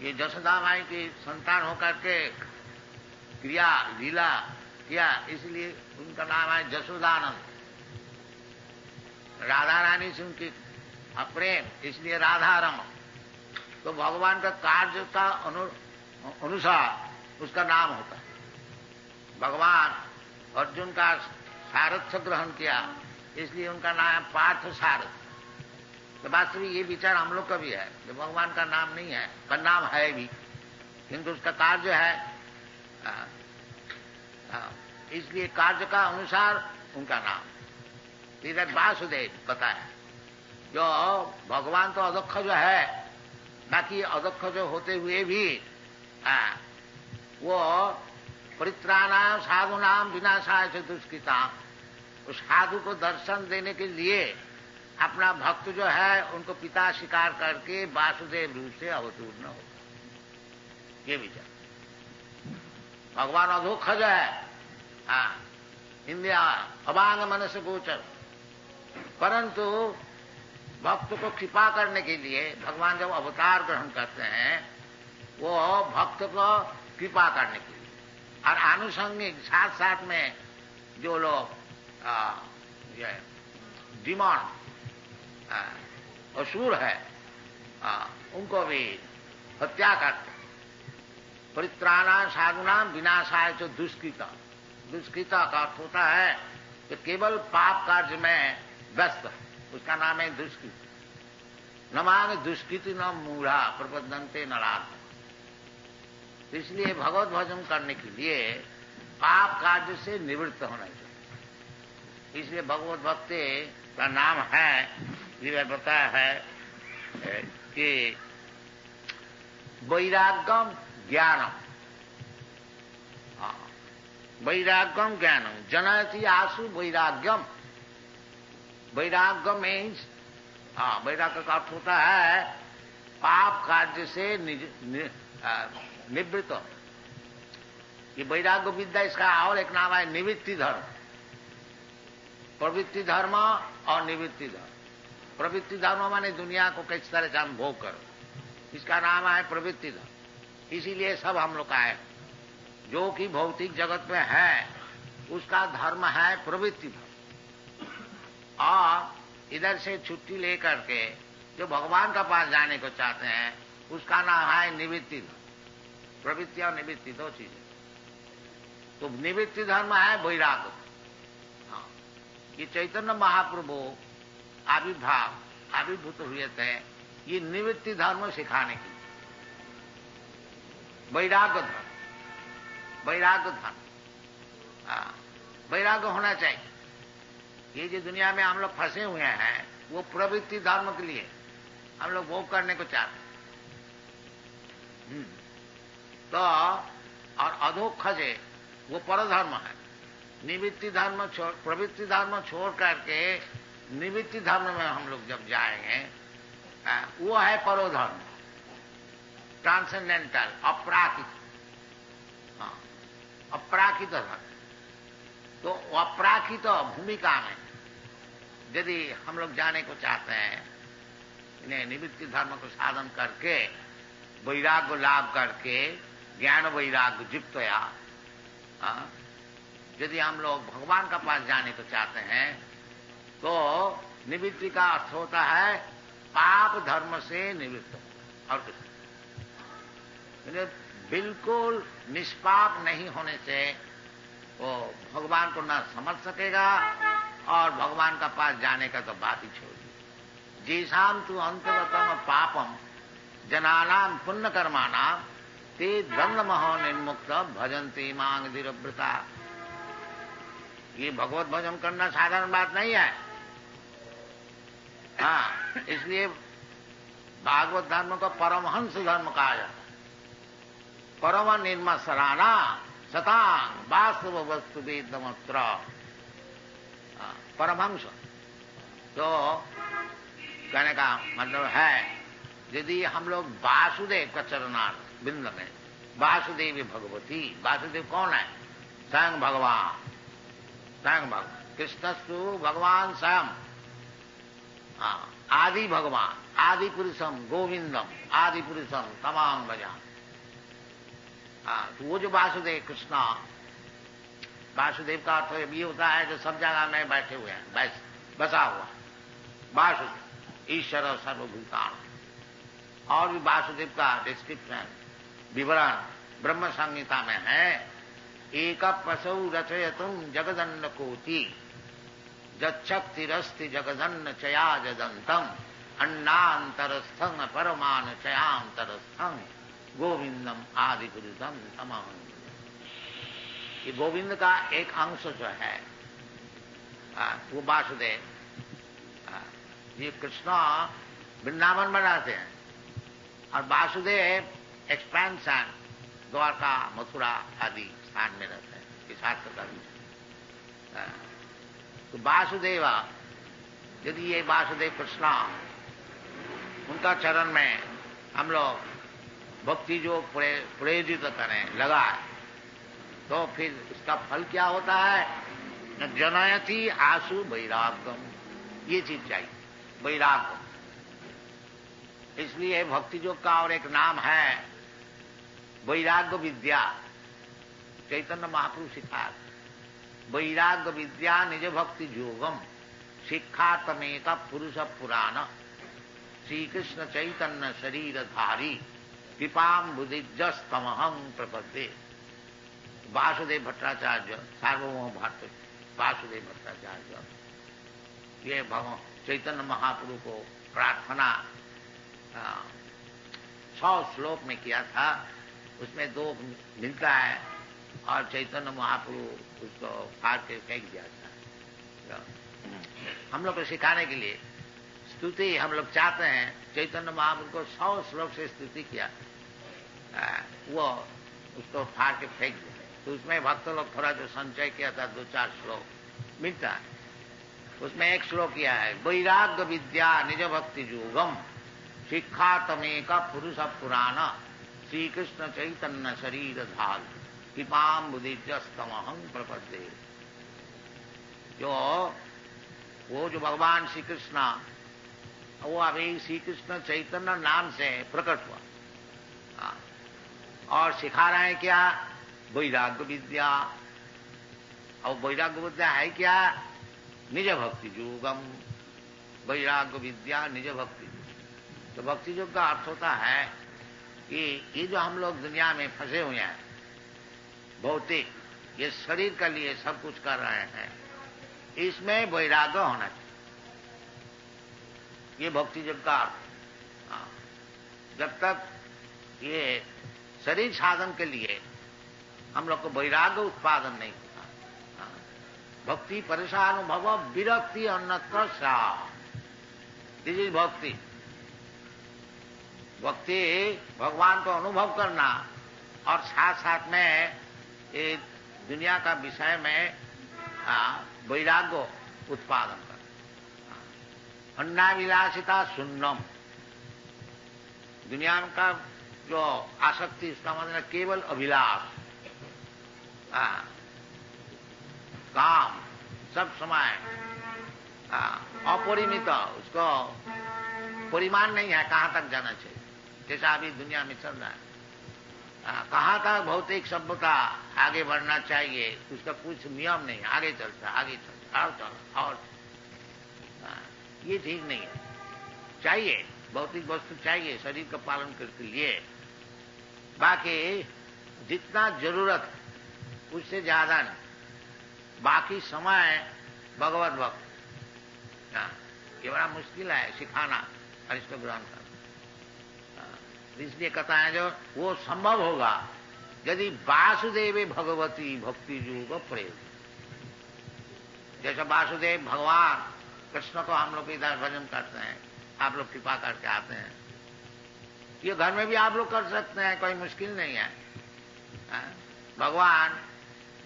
ये जशोदा माई की संतान होकर के क्रिया लीला किया, इसलिए उनका नाम है जशोदानंद। राधा रानी से उनकी प्रेम, इसलिए राधा रमन। तो भगवान का कार्य का अनुसार उसका नाम होता है। भगवान अर्जुन का सारथ्य ग्रहण किया, इसलिए उनका नाम है पार्थ सारथ। तो वास्तविक ये विचार हम लोग का भी है कि भगवान का नाम नहीं है, पर नाम है भी, किंतु उसका कार्य है, इसलिए कार्य का अनुसार उनका नाम। इधर वासुदेव बताया। जो भगवान तो अदक्ष जो है, बाकी अदक्ष जो होते हुए भी वो परित्राणाम साधुनाम विनाशाय च दुष्कृताम, उस साधु को दर्शन देने के लिए अपना भक्त जो है उनको पिता स्वीकार करके वासुदेव रूप से अवतीर्ण होगा। ये विचार भगवान अधोक्षज है, इंद्रिया अभांग मन से गोचर, परंतु भक्त को कृपा करने के लिए भगवान जब अवतार ग्रहण करते हैं वो भक्त को कृपा करने के लिए, और आनुषंगिक साथ साथ में जो लोग डिमॉन असुर है उनको भी हत्या करते। परित्राणा साधुनाम विनाशाय च दुष्कृता। दुष्कृता का अर्थ होता है कि केवल पाप कार्य में व्यस्त, उसका नाम है दुष्कृति। न मांग दुष्कृति न मूढ़ा प्रबद्धन्ते नरार्थ। इसलिए भगवत भजन करने के लिए पाप कार्य से निवृत्त होना चाहिए। इसलिए भगवत भक्ति का नाम है, ये बताया है कि वैराग्यम ज्ञानम। वैराग्यम ज्ञानम जनयति आसु वैराग्यम। वैराग्य मीन्स वैराग्य का अर्थ होता है पाप कार्य से निवृत्त। ये वैराग्य विद्या, इसका और एक नाम है निवृत्ति धर्म। प्रवृत्ति धर्म और निवृत्ति धर्म। प्रवृत्ति धर्म माने दुनिया को किस तरह से हम भोग करो, इसका नाम है प्रवृत्ति धर्म। इसीलिए सब हम लोग का है, जो कि भौतिक जगत में है उसका धर्म है प्रवृत्ति धर्म। और इधर से छुट्टी लेकर के जो भगवान का पास जाने को चाहते हैं उसका नाम है निवृत्ति धर्म। प्रवृत्ति और निवृत्ति दो चीजें। तो निवृत्ति धर्म है वैराग्य। ये चैतन्य महाप्रभु आविर्भूत हुए थे ये निवृत्ति धर्म सिखाने की। वैराग्य धर्म, वैराग्य धर्म, वैराग्य होना चाहिए। ये जो दुनिया में हम लोग फंसे हुए हैं वो प्रवृत्ति धर्म के लिए हम लोग भोग करने को चाहते हैं। तो और अधोक्ष है वो परधर्म है। निवृत्ति धर्म प्रवृत्ति धर्म छोड़ करके निवृत्ति धर्म में हम लोग जब जाएंगे वो है परोधर्म, ट्रांसेंडेंटल, अपराकित। अपराकित धर्म। तो अपराकित भूमिका में यदि हम लोग जाने को चाहते हैं, इन्हें निवृत्ति धर्म को साधन करके वैराग्य लाभ करके ज्ञान वैराग्य युक्तया यदि हम लोग भगवान का पास जाने को चाहते हैं तो निवृत्ति का अर्थ होता है पाप धर्म से निवृत्त और कुछ बिल्कुल निष्पाप नहीं होने से वो भगवान को न समझ सकेगा और भगवान का पास जाने का तो बात ही छोड़ दी। जीसाम तु अंतगतम पापम जनानाम पुण्य कर्माणाम ते दंडमहो निर्मुक्त भजन्ति मांग धीरव्रता। ये भगवत भजन करना साधारण बात नहीं है। हाँ, इसलिए भागवत धर्म को परमहंस धर्म कहा जाता है। परम निर्मसराना सतांग वास्तव वस्तु वेदमत्र। परमहंस तो कहने का मतलब है यदि हम लोग वासुदेव का चरणार्थ बिंद में वासुदेव भगवती, वासुदेव कौन है? स्वयं भगवान, स्वयं भगवान कृष्णस्तु भगवान स्वयं आदि भगवान, आदि पुरुषम गोविंदम, आदि पुरुषम तमाम भजा। तो वो जो वासुदेव कृष्णा, वासुदेव का अर्थ ये होता है जो सब जगह में बैठे हुए हैं, बसा हुआ वासुदेव ईश्वर सर्वभूतान। और भी वासुदेव का डिस्क्रिप्शन विवरण ब्रह्म संहिता में है। एक पशु रचयतुम जगदन्न कोटि जक्षक्तिरस्ति जगदन्न चया जदंतम अन्नांतरस्थं परमान चयांतरस्थं गोविंदम आदि पुरुषम तमाम। ये गोविंद का एक अंश जो है वो वासुदेव, ये कृष्ण वृंदावन बनाते हैं और वासुदेव एक्सपेंशन द्वारका मथुरा आदि स्थान में रहते हैं। ये शास्त्र का तो वासुदेव, यदि ये वासुदेव कृष्ण उनका चरण में हम लोग भक्ति जो प्रेरित करें लगाए तो फिर इसका फल क्या होता है? न जनयति आशु वैराग्यम। ये चीज चाहिए, वैराग्य। इसलिए भक्ति योग का और एक नाम है वैराग्य विद्या। चैतन्य महाप्रभु सिखाया वैराग्य विद्या निज भक्ति योगम शिक्षा तमेक पुरुष पुराण श्री कृष्ण चैतन्य शरीर धारी कृपाम बुद्धिजस्तमहं प्रपद्ये। वासुदेव भट्टाचार्य, सार्वभौम भारत वासुदेव भट्टाचार्य, ये भगवान चैतन्य महाप्रभु को प्रार्थना 100 श्लोक में किया था। उसमें 2 मिलता है और चैतन्य महाप्रभु उसको फाड़ के फेंक दिया था। हम लोग को सिखाने के लिए स्तुति हम लोग चाहते हैं। चैतन्य महाप्रभु को 100 श्लोक से स्तुति किया, वो उसको फाड़ के फेंक दिया। तो उसमें भक्त लोग थोड़ा जो संचय किया था 2-4 श्लोक मिलता है। उसमें एक श्लोक किया है वैराग्य विद्या निज भक्ति योगम शिक्षा तमेका पुरुष पुराण श्री कृष्ण चैतन्य शरीर धाल कृपाम बुद्धिजस्तमहं प्रपद्ये। वो जो भगवान श्री कृष्ण वो अभी श्री कृष्ण चैतन्य नाम से प्रकट हुआ और सिखा रहे हैं क्या? वैराग्य विद्या। और वैराग्य विद्या है क्या? निज भक्ति योगम। वैराग्य विद्या निज भक्ति। तो भक्ति योग का अर्थ होता है कि ये जो हम लोग दुनिया में फंसे हुए हैं भौतिक, ये शरीर के लिए सब कुछ कर रहे हैं, इसमें वैराग्य होना चाहिए। ये भक्ति योग का अर्थ। जब तक ये शरीर साधन के लिए हम लोग को वैराग्य उत्पादन नहीं होता भक्ति परेशानुभव विरक्ति अन्यत्र सा। दिस इज भक्ति। भक्ति भगवान को अनुभव करना और साथ साथ में ये दुनिया का विषय में वैराग्य उत्पादन करना। अन्नाविलासिता शून्यम। दुनिया का जो आसक्ति, उसका मतलब केवल अभिलाष, काम, सब समय अपरिमित, उसको परिमाण नहीं है कहां तक जाना चाहिए, जैसा अभी दुनिया में चल रहा है। कहां तक भौतिक सभ्यता आगे बढ़ना चाहिए, उसका कुछ नियम नहीं, आगे चलता आगे चलता और ये ठीक नहीं है। चाहिए भौतिक वस्तु चाहिए शरीर का पालन करने के लिए, बाकी जितना जरूरत उससे ज्यादा नहीं। बाकी समय भगवत भक्त, ये बड़ा मुश्किल है सिखाना और इसको ग्रहण करना। इसलिए कहता है जो वो संभव होगा यदि वासुदेव भगवती भक्ति योग प्रयोग। जैसा वासुदेव भगवान कृष्ण को हम लोग इधर भजन करते हैं, आप लोग कृपा करके आते हैं, ये घर में भी आप लोग कर सकते हैं, कोई मुश्किल नहीं है। भगवान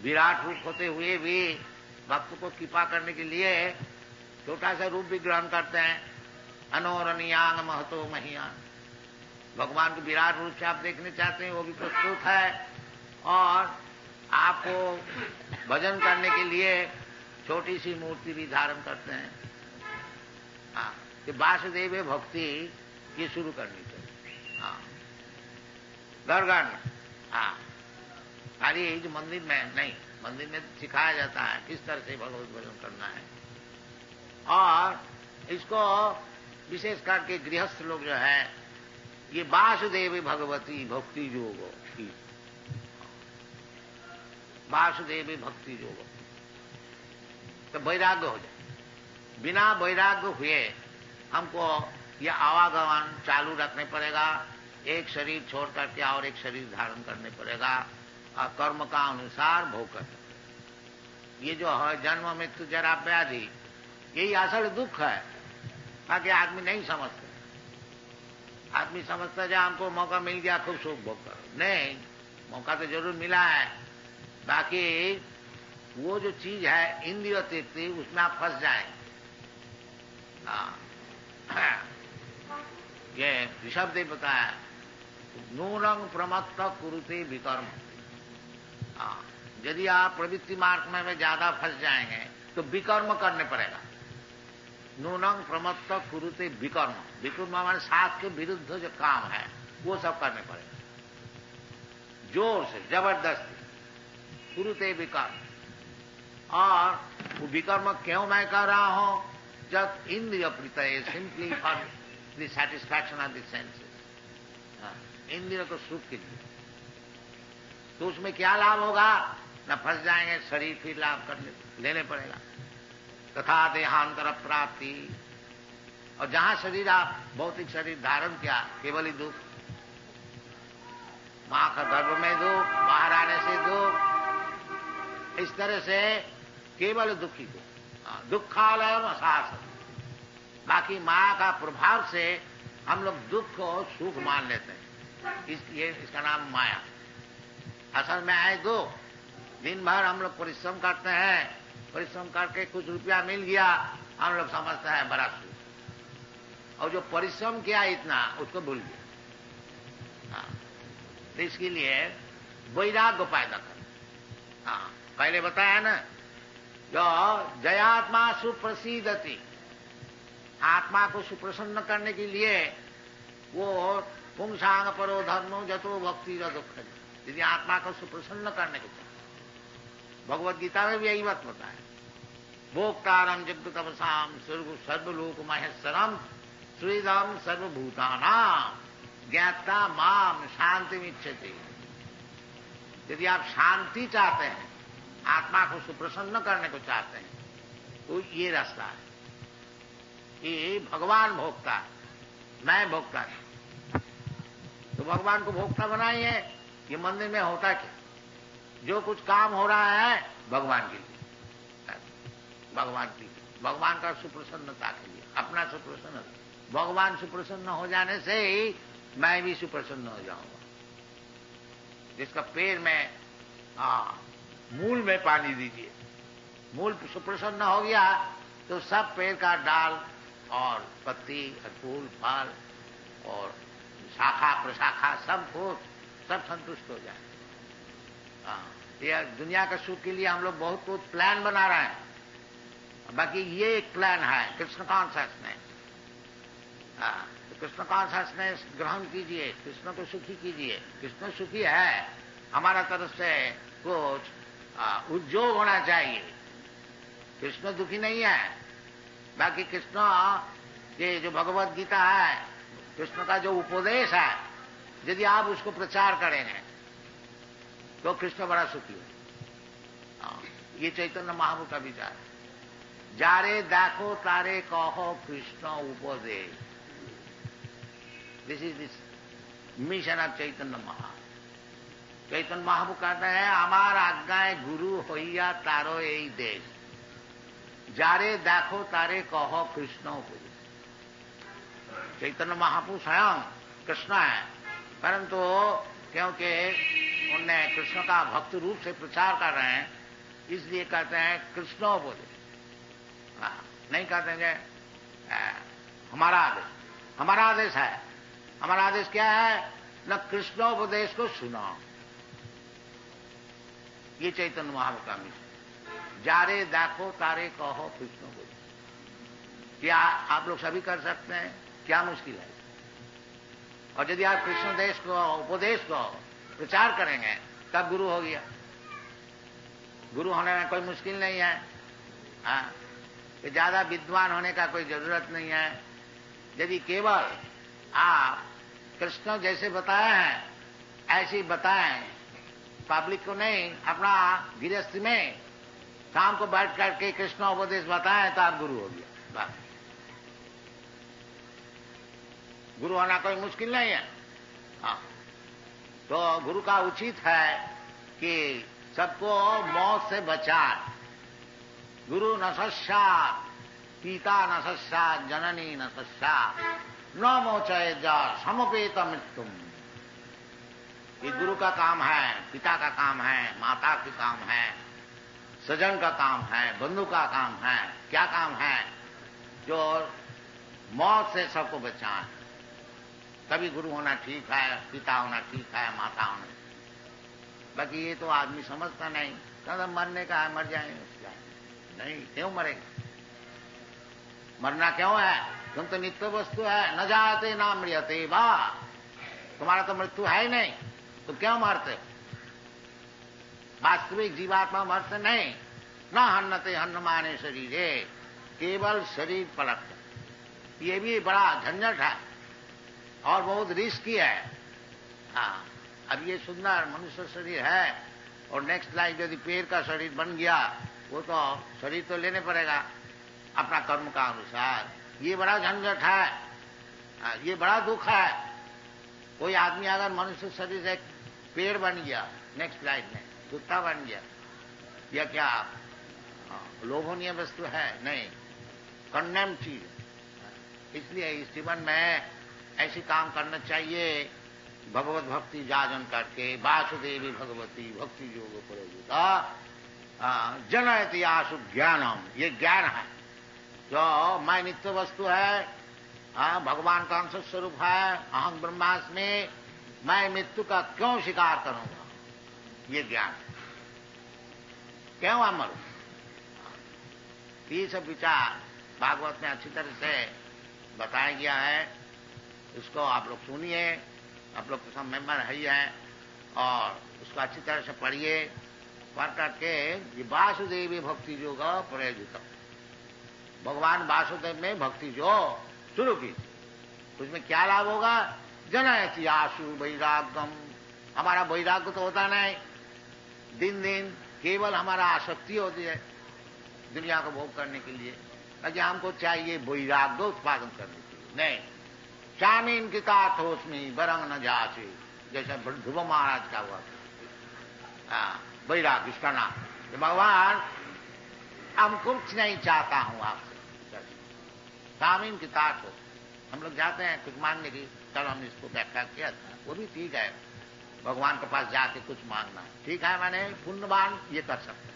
विराट रूप होते हुए भी भक्त को कृपा करने के लिए छोटा सा रूप भी ग्रहण करते हैं। अनोरणीयांग महतो महियान। भगवान को विराट रूप से आप देखने चाहते हैं, वो भी प्रस्तुत है, और आपको भजन करने के लिए छोटी सी मूर्ति भी धारण करते हैं। कि वासुदेव भक्ति ये शुरू करनी चाहिए। घर घर में, खाली जो मंदिर में नहीं, मंदिर में सिखाया जाता है किस तरह से भगवत भजन करना है। और इसको विशेष करके गृहस्थ लोग जो है ये वासुदेव भगवती भक्ति योग की, वासुदेव भक्ति योग, तो वैराग्य हो जाए। बिना वैराग्य हुए हमको यह आवागमन चालू रखने पड़ेगा, एक शरीर छोड़ करके और एक शरीर धारण करने पड़ेगा, और कर्म का अनुसार भोग करना। ये जो है जन्म मृत्यु जरा व्याधि, यही असल दुख है, ताकि आदमी नहीं समझते। आदमी समझता है हमको मौका मिल गया खूब सुख भोग करो, नहीं, मौका तो जरूर मिला है, बाकी वो जो चीज है इंद्रिय तृप्ति, उसमें आप फंस जाएंगे। ये ऋषभदेव बताया, नूनंग प्रमत्त कुरुते विकर्म। यदि आप प्रवृत्ति मार्ग में ज्यादा फंस जाएंगे तो विकर्म करने पड़ेगा। नूनंग प्रमत्त कुरुते विकर्म, विकर्म हमारे साथ के विरुद्ध जो काम है वो सब करने पड़ेगा, जोर से जबरदस्ती कुरुते विकर्म। और वो विकर्म क्यों मैं कर रहा हूं? जब इंद्रिय प्रीतये simply for the satisfaction of the senses, इंद्रिय को सुख के लिए, तो उसमें क्या लाभ होगा? न फंस जाएंगे, शरीर फिर लाभ करने लेने पड़ेगा। तथा देहांतर प्राप्ति, और जहां शरीर आप भौतिक शरीर धारण किया केवल ही दुख, मां का गर्भ में दुख, बाहर आने से दुख, इस तरह से केवल दुखी दुख, दुखालयम अशासन। बाकी मां का प्रभाव से हम लोग दुख को सुख मान लेते हैं, इसलिए इसका नाम माया। असल में है दुख। दिन भर हम लोग परिश्रम करते हैं, परिश्रम करके कुछ रुपया मिल गया, हम लोग समझते हैं बड़ा सुख, और जो परिश्रम किया इतना उसको भूल गया। तो इसके लिए वैराग्य पैदा कर। पहले बताया ना, जो जयात्मा सुप्रसिद्धति, आत्मा को सुप्रसन्न करने के लिए वो पुंसांग परो धर्मो जतो भक्ति र दुख। यदि आत्मा को सुप्रसन्न करने को चाहे, भगवत गीता में भी यही बात बताया, भोक्तारम जगतमसाम सर्वलोक महेश्वरम श्रीदम सर्वभूतानाम ज्ञाता माम शांति मिच्छति। यदि आप शांति चाहते हैं, आत्मा को सुप्रसन्न करने को चाहते हैं, तो ये रास्ता है। ये भगवान भोक्ता है, मैं भोक्ता नहीं। तो भगवान को भोक्ता बनाइए। ये मंदिर में होता क्या? जो कुछ काम हो रहा है भगवान के लिए, भगवान का सुप्रसन्नता के लिए, अपना सुप्रसन्न। भगवान सुप्रसन्न हो जाने से ही मैं भी सुप्रसन्न हो जाऊंगा। जिसका पेड़ में मूल में पानी दीजिए, मूल सुप्रसन्न हो गया तो सब पेड़ का डाल और पत्ती और फूल फल और शाखा प्रशाखा सब संतुष्ट हो जाए। ये दुनिया का सुख के लिए हम लोग बहुत कुछ प्लान बना रहे हैं, बाकी ये एक प्लान है कृष्ण कॉन्शसनेस। कृष्ण कॉन्शसनेस ग्रहण कीजिए, कृष्ण को सुखी कीजिए। कृष्ण सुखी है, हमारा तरफ से कुछ उद्योग होना चाहिए। कृष्ण दुखी नहीं है। बाकी कृष्ण ये जो भगवत गीता है, कृष्ण का जो उपदेश है, यदि आप उसको प्रचार करेंगे तो कृष्ण बड़ा सुखी है। ये चैतन्य महाप्रभु का विचार है। जारे देखो तारे कहो कृष्ण उपदेश। This is this mission of Chaitanya Mahaprabhu. Chaitanya Mahaprabhu कहते हैं हमार आज्ञाए गुरु होइया तारो यही देश। जारे देखो तारे कहो कृष्ण उपदेश। चैतन्य महाप्रभु स्वयं कृष्ण है, परंतु क्योंकि उनने कृष्ण का भक्त रूप से प्रचार कर रहे हैं, इसलिए कहते हैं कृष्णोपदेश। नहीं कहते हैं हमारा आदेश। हमारा आदेश है। हमारा आदेश क्या है? न कृष्णोपदेश को सुनो। ये चैतन्य महाप्रभु का मिशन। जारे देखो तारे कहो कृष्णोपदेश। क्या आप लोग सभी कर सकते हैं? क्या मुश्किल है? और यदि आप कृष्ण देश को उपदेश को प्रचार करेंगे तब गुरु हो गया। गुरु होने में कोई मुश्किल नहीं है। कि ज्यादा विद्वान होने का कोई जरूरत नहीं है। यदि केवल आप कृष्ण जैसे बताए हैं ऐसे ही बताएं, पब्लिक को नहीं, अपना गृहस्थी में शाम को बैठ करके कृष्ण उपदेश बताएं तो आप गुरु हो गया। बस गुरु होना कोई मुश्किल नहीं है। तो गुरु का उचित है कि सबको मौत से बचाए। गुरु न सस्सात्, पिता न सस्सात्, जननी न सस्सात्, न मोचय जा समपेत मृत्युम। ये गुरु का काम है, पिता का काम है, माता का काम है, सजन का काम है, बंधु का काम है। क्या काम है? जो मौत से सबको बचाए। तभी गुरु होना ठीक है, पिता होना ठीक है, माता होना। बाकी ये तो आदमी समझता नहीं। कहता मरने का है, मर जाएंगे। नहीं, क्यों मरेगा? मरना क्यों है? तुम तो नित्य वस्तु है। न जाते ना मृत्यते बा। तुम्हारा तो मृत्यु है ही नहीं, तो क्यों मरते? वास्तविक जीवात्मा मरते नहीं। न हन्नते हन्नमाने शरीरे, केवल शरीर पलटता। ये भी बड़ा झंझट है और बहुत रिस्की है। अब ये सुंदर मनुष्य शरीर है और नेक्स्ट लाइफ यदि पेड़ का शरीर बन गया, वो तो शरीर तो लेने पड़ेगा अपना कर्म का अनुसार। ये बड़ा झंझट है। ये बड़ा दुख है। कोई आदमी अगर मनुष्य शरीर से पेड़ बन गया नेक्स्ट लाइफ में, कुत्ता बन गया, या क्या लोभनीय वस्तु है? नहीं, कंडेम चीज। इसलिए इस जीवन में ऐसी काम करना चाहिए। भगवत भक्ति जाजन करके वासुदेवी भगवती भक्ति योग प्रयोगिता जनयति आशु ज्ञानम। ये ज्ञान है जो मैं नित्य वस्तु है, भगवान का अंश स्वरूप है, अहं ब्रह्मास्मि, मैं मृत्यु का क्यों शिकार करूंगा? ये ज्ञान क्यों अमर? ये सब विचार भागवत में अच्छी तरह से बताया गया है। इसको आप लोग सुनिए, आप लोग तो सब मेंबर है ही हैं, और उसको अच्छी तरह से पढ़िए। पढ़ करके ये वासुदेवी भक्ति योग प्रयोजित, भगवान वासुदेव में भक्ति जो शुरू की, उसमें क्या लाभ होगा? जनयति आशु वैराग्यम। हमारा वैराग्य तो होता नहीं, दिन दिन केवल हमारा आसक्ति होती है दुनिया को भोग करने के लिए। ताकि हमको चाहिए वैराग्य उत्पादन करने के लिए। नहीं, चामीन की ताथोस्मी बरंग न जाचे, जैसे ध्रुव महाराज का हुआ। वैराग्य इसका नाम। भगवान हम कुछ नहीं चाहता हूं आपसे। सामीन की ताक हो, हम लोग जाते हैं कुछ मांगने की, चलो हम इसको व्याख्या किया था, वो भी ठीक है, भगवान के पास जाके कुछ मांगना ठीक है, मैंने पुण्यवान ये कर सकते हैं।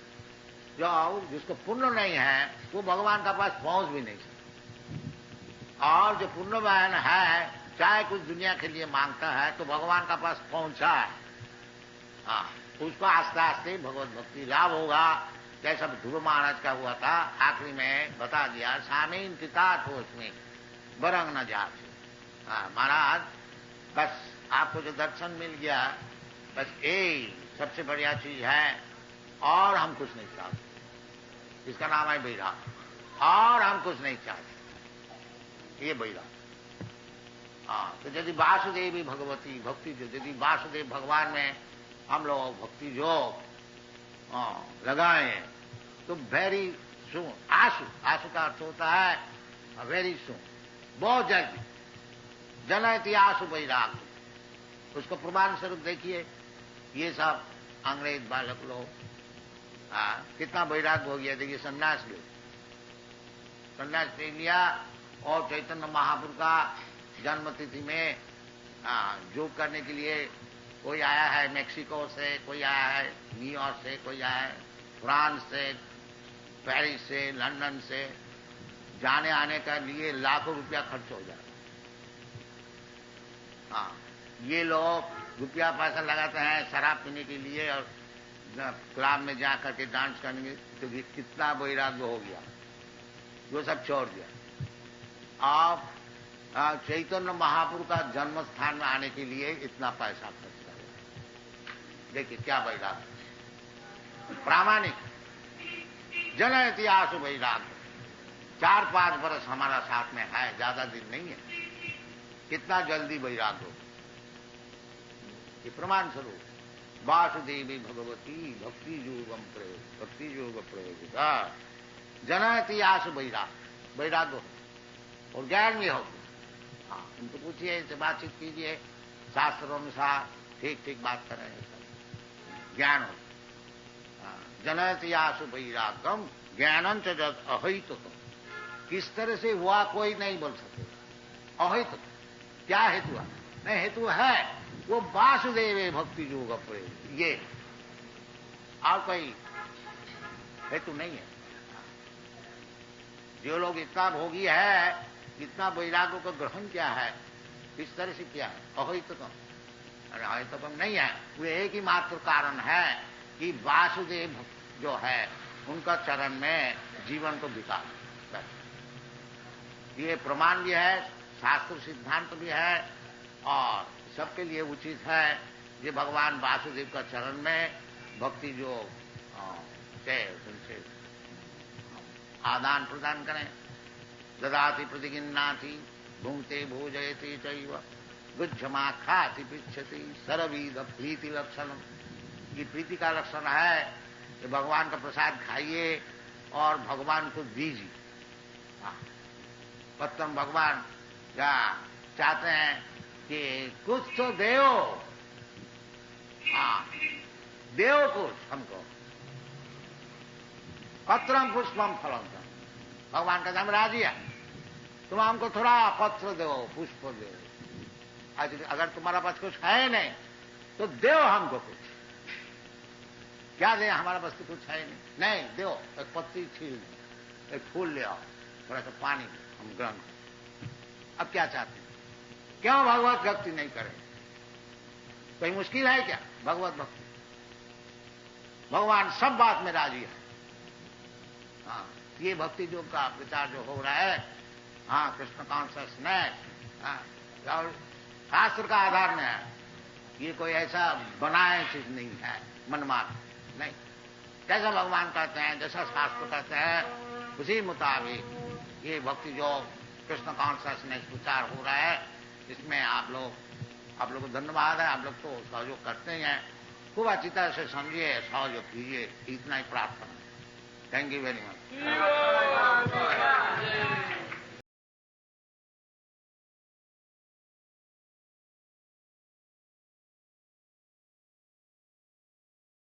जो जिसको पुण्य नहीं है वो भगवान के पास पहुंच भी नहीं सकता, और जो पुण्यवान है चाहे कुछ दुनिया के लिए मांगता है तो भगवान का पास पहुंचा है, हाँ, उसको आस्ते आस्ते भगवत भक्ति लाभ होगा। जैसा ध्रुव महाराज का हुआ था, आखिरी में बता दिया, सामीन किताब हो उसमें बरंग न जा। महाराज बस आपको जो दर्शन मिल गया, बस यही सबसे बढ़िया चीज है, और हम कुछ नहीं चाहते। इसका नाम है बैराग, और हम कुछ नहीं चाहते, ये बैराग। तो यदि वासुदेवी भगवती भक्ति, जो यदि वासुदेव भगवान में हम लोग भक्ति योग लगाए तो वेरी सुन, आंसू, आंसू का अर्थ होता है वेरी सुन, बहुत जल्दी, जनयति आंसू बैराग। उसको प्रमाण स्वरूप देखिए, ये सब अंग्रेज बालक लोग कितना बैराग हो गया। देखिए सन्यास ले, सन्यास ले लिया, और चैतन्य महाप्रभु का जन्म तिथि में योग करने के लिए कोई आया है मेक्सिको से, कोई आया है न्यूयॉर्क से, कोई आया है फ्रांस से, पेरिस से, लंदन से, जाने आने का लिए लाखों रुपया खर्च हो जाता। हाँ, ये लोग रुपया पैसा लगाते हैं शराब पीने के लिए और क्लब में जा करके डांस करने के, तो कितना वैराग्य हो गया, वो सब छोड़ दिया। आप चैतन्य महाप्रभु का जन्म स्थान में आने के लिए इतना पैसा खर्च कर रहे। देखिए क्या वैराग्य, प्रामाणिक जनयति आंसू वैराग्य। 4-5 वर्ष हमारा साथ में है, ज्यादा दिन नहीं है, कितना जल्दी वैराग्य हो। ये प्रमाण स्वरूप वासुदेवी भगवती भक्ति योगम प्रयोग, भक्ति योग प्रयोगिता जनयति आंसू वैराग्य, वैराग्य हो और ज्ञान भी हो। हाँ, उनको पूछिए, इनसे बातचीत कीजिए, शास्त्रों अनुसार ठीक ठीक बात कर रहे हैं, ज्ञान हो। जनयति आंसू वैराग्यम ज्ञानं च जद अहितुकम्। किस तरह से हुआ कोई नहीं बोल सकते, अहितुक क्या हेतु है? नहीं, हेतु है वो वासुदेव भक्ति योग प्रयोग, ये और कोई हेतु नहीं है। जो लोग इतना भोगी है, इतना वैराग्य को ग्रहण किया है, किस तरह से किया है? अहितुकम, अरे अहितुकम नहीं है, वो एक ही मात्र कारण है कि वासुदेव जो है उनका चरण में जीवन को बिता। ये प्रमाण भी है, शास्त्र सिद्धांत भी है, और सबके लिए उचित है ये भगवान वासुदेव का चरण में भक्ति जो उनसे आदान प्रदान करें। ददाति प्रतिगिन्नाति भुंक्ते भोजयति चैव गुज्जमा खाति पृच्छति सर्वविध प्रीति लक्षणम। ये प्रीति का लक्षण है कि भगवान का प्रसाद खाइए और भगवान को दीजिए। पत्तम भगवान क्या चाहते हैं कि कुछ तो देओ, देओ कुछ हमको, पत्रम पुष्पम फलम। भगवान का हम राजी है, तुम हमको थोड़ा पत्र दो, पुष्प दो। अगर तुम्हारा पास कुछ है नहीं तो दो हमको कुछ। क्या दे, हमारा पास तो कुछ है नहीं, दो, एक पत्ती छील दो, एक फूल ले आओ, थोड़ा सा पानी हम ग्रहण करें। अब क्या चाहते हैं? क्यों भगवत भक्ति नहीं करें? कोई मुश्किल है क्या भगवत भक्ति? भगवान सब बात में राजी है। हाँ, ये भक्ति योग का विचार जो हो रहा है, हाँ, कृष्ण कॉन्शियसनेस, और शास्त्र का आधार में है, ये कोई ऐसा बनाए चीज नहीं है, मनमार नहीं। जैसा भगवान कहते हैं, जैसा शास्त्र कहते हैं, उसी मुताबिक ये भक्ति जो कृष्ण कॉन्शियसनेस विचार हो रहा है, इसमें आप लोग को धन्यवाद है। आप लोग तो सहयोग करते ही हैं, खूब अच्छी तरह से समझिए, सहयोग कीजिए, इतना ही प्रार्थना है। Thank you very much.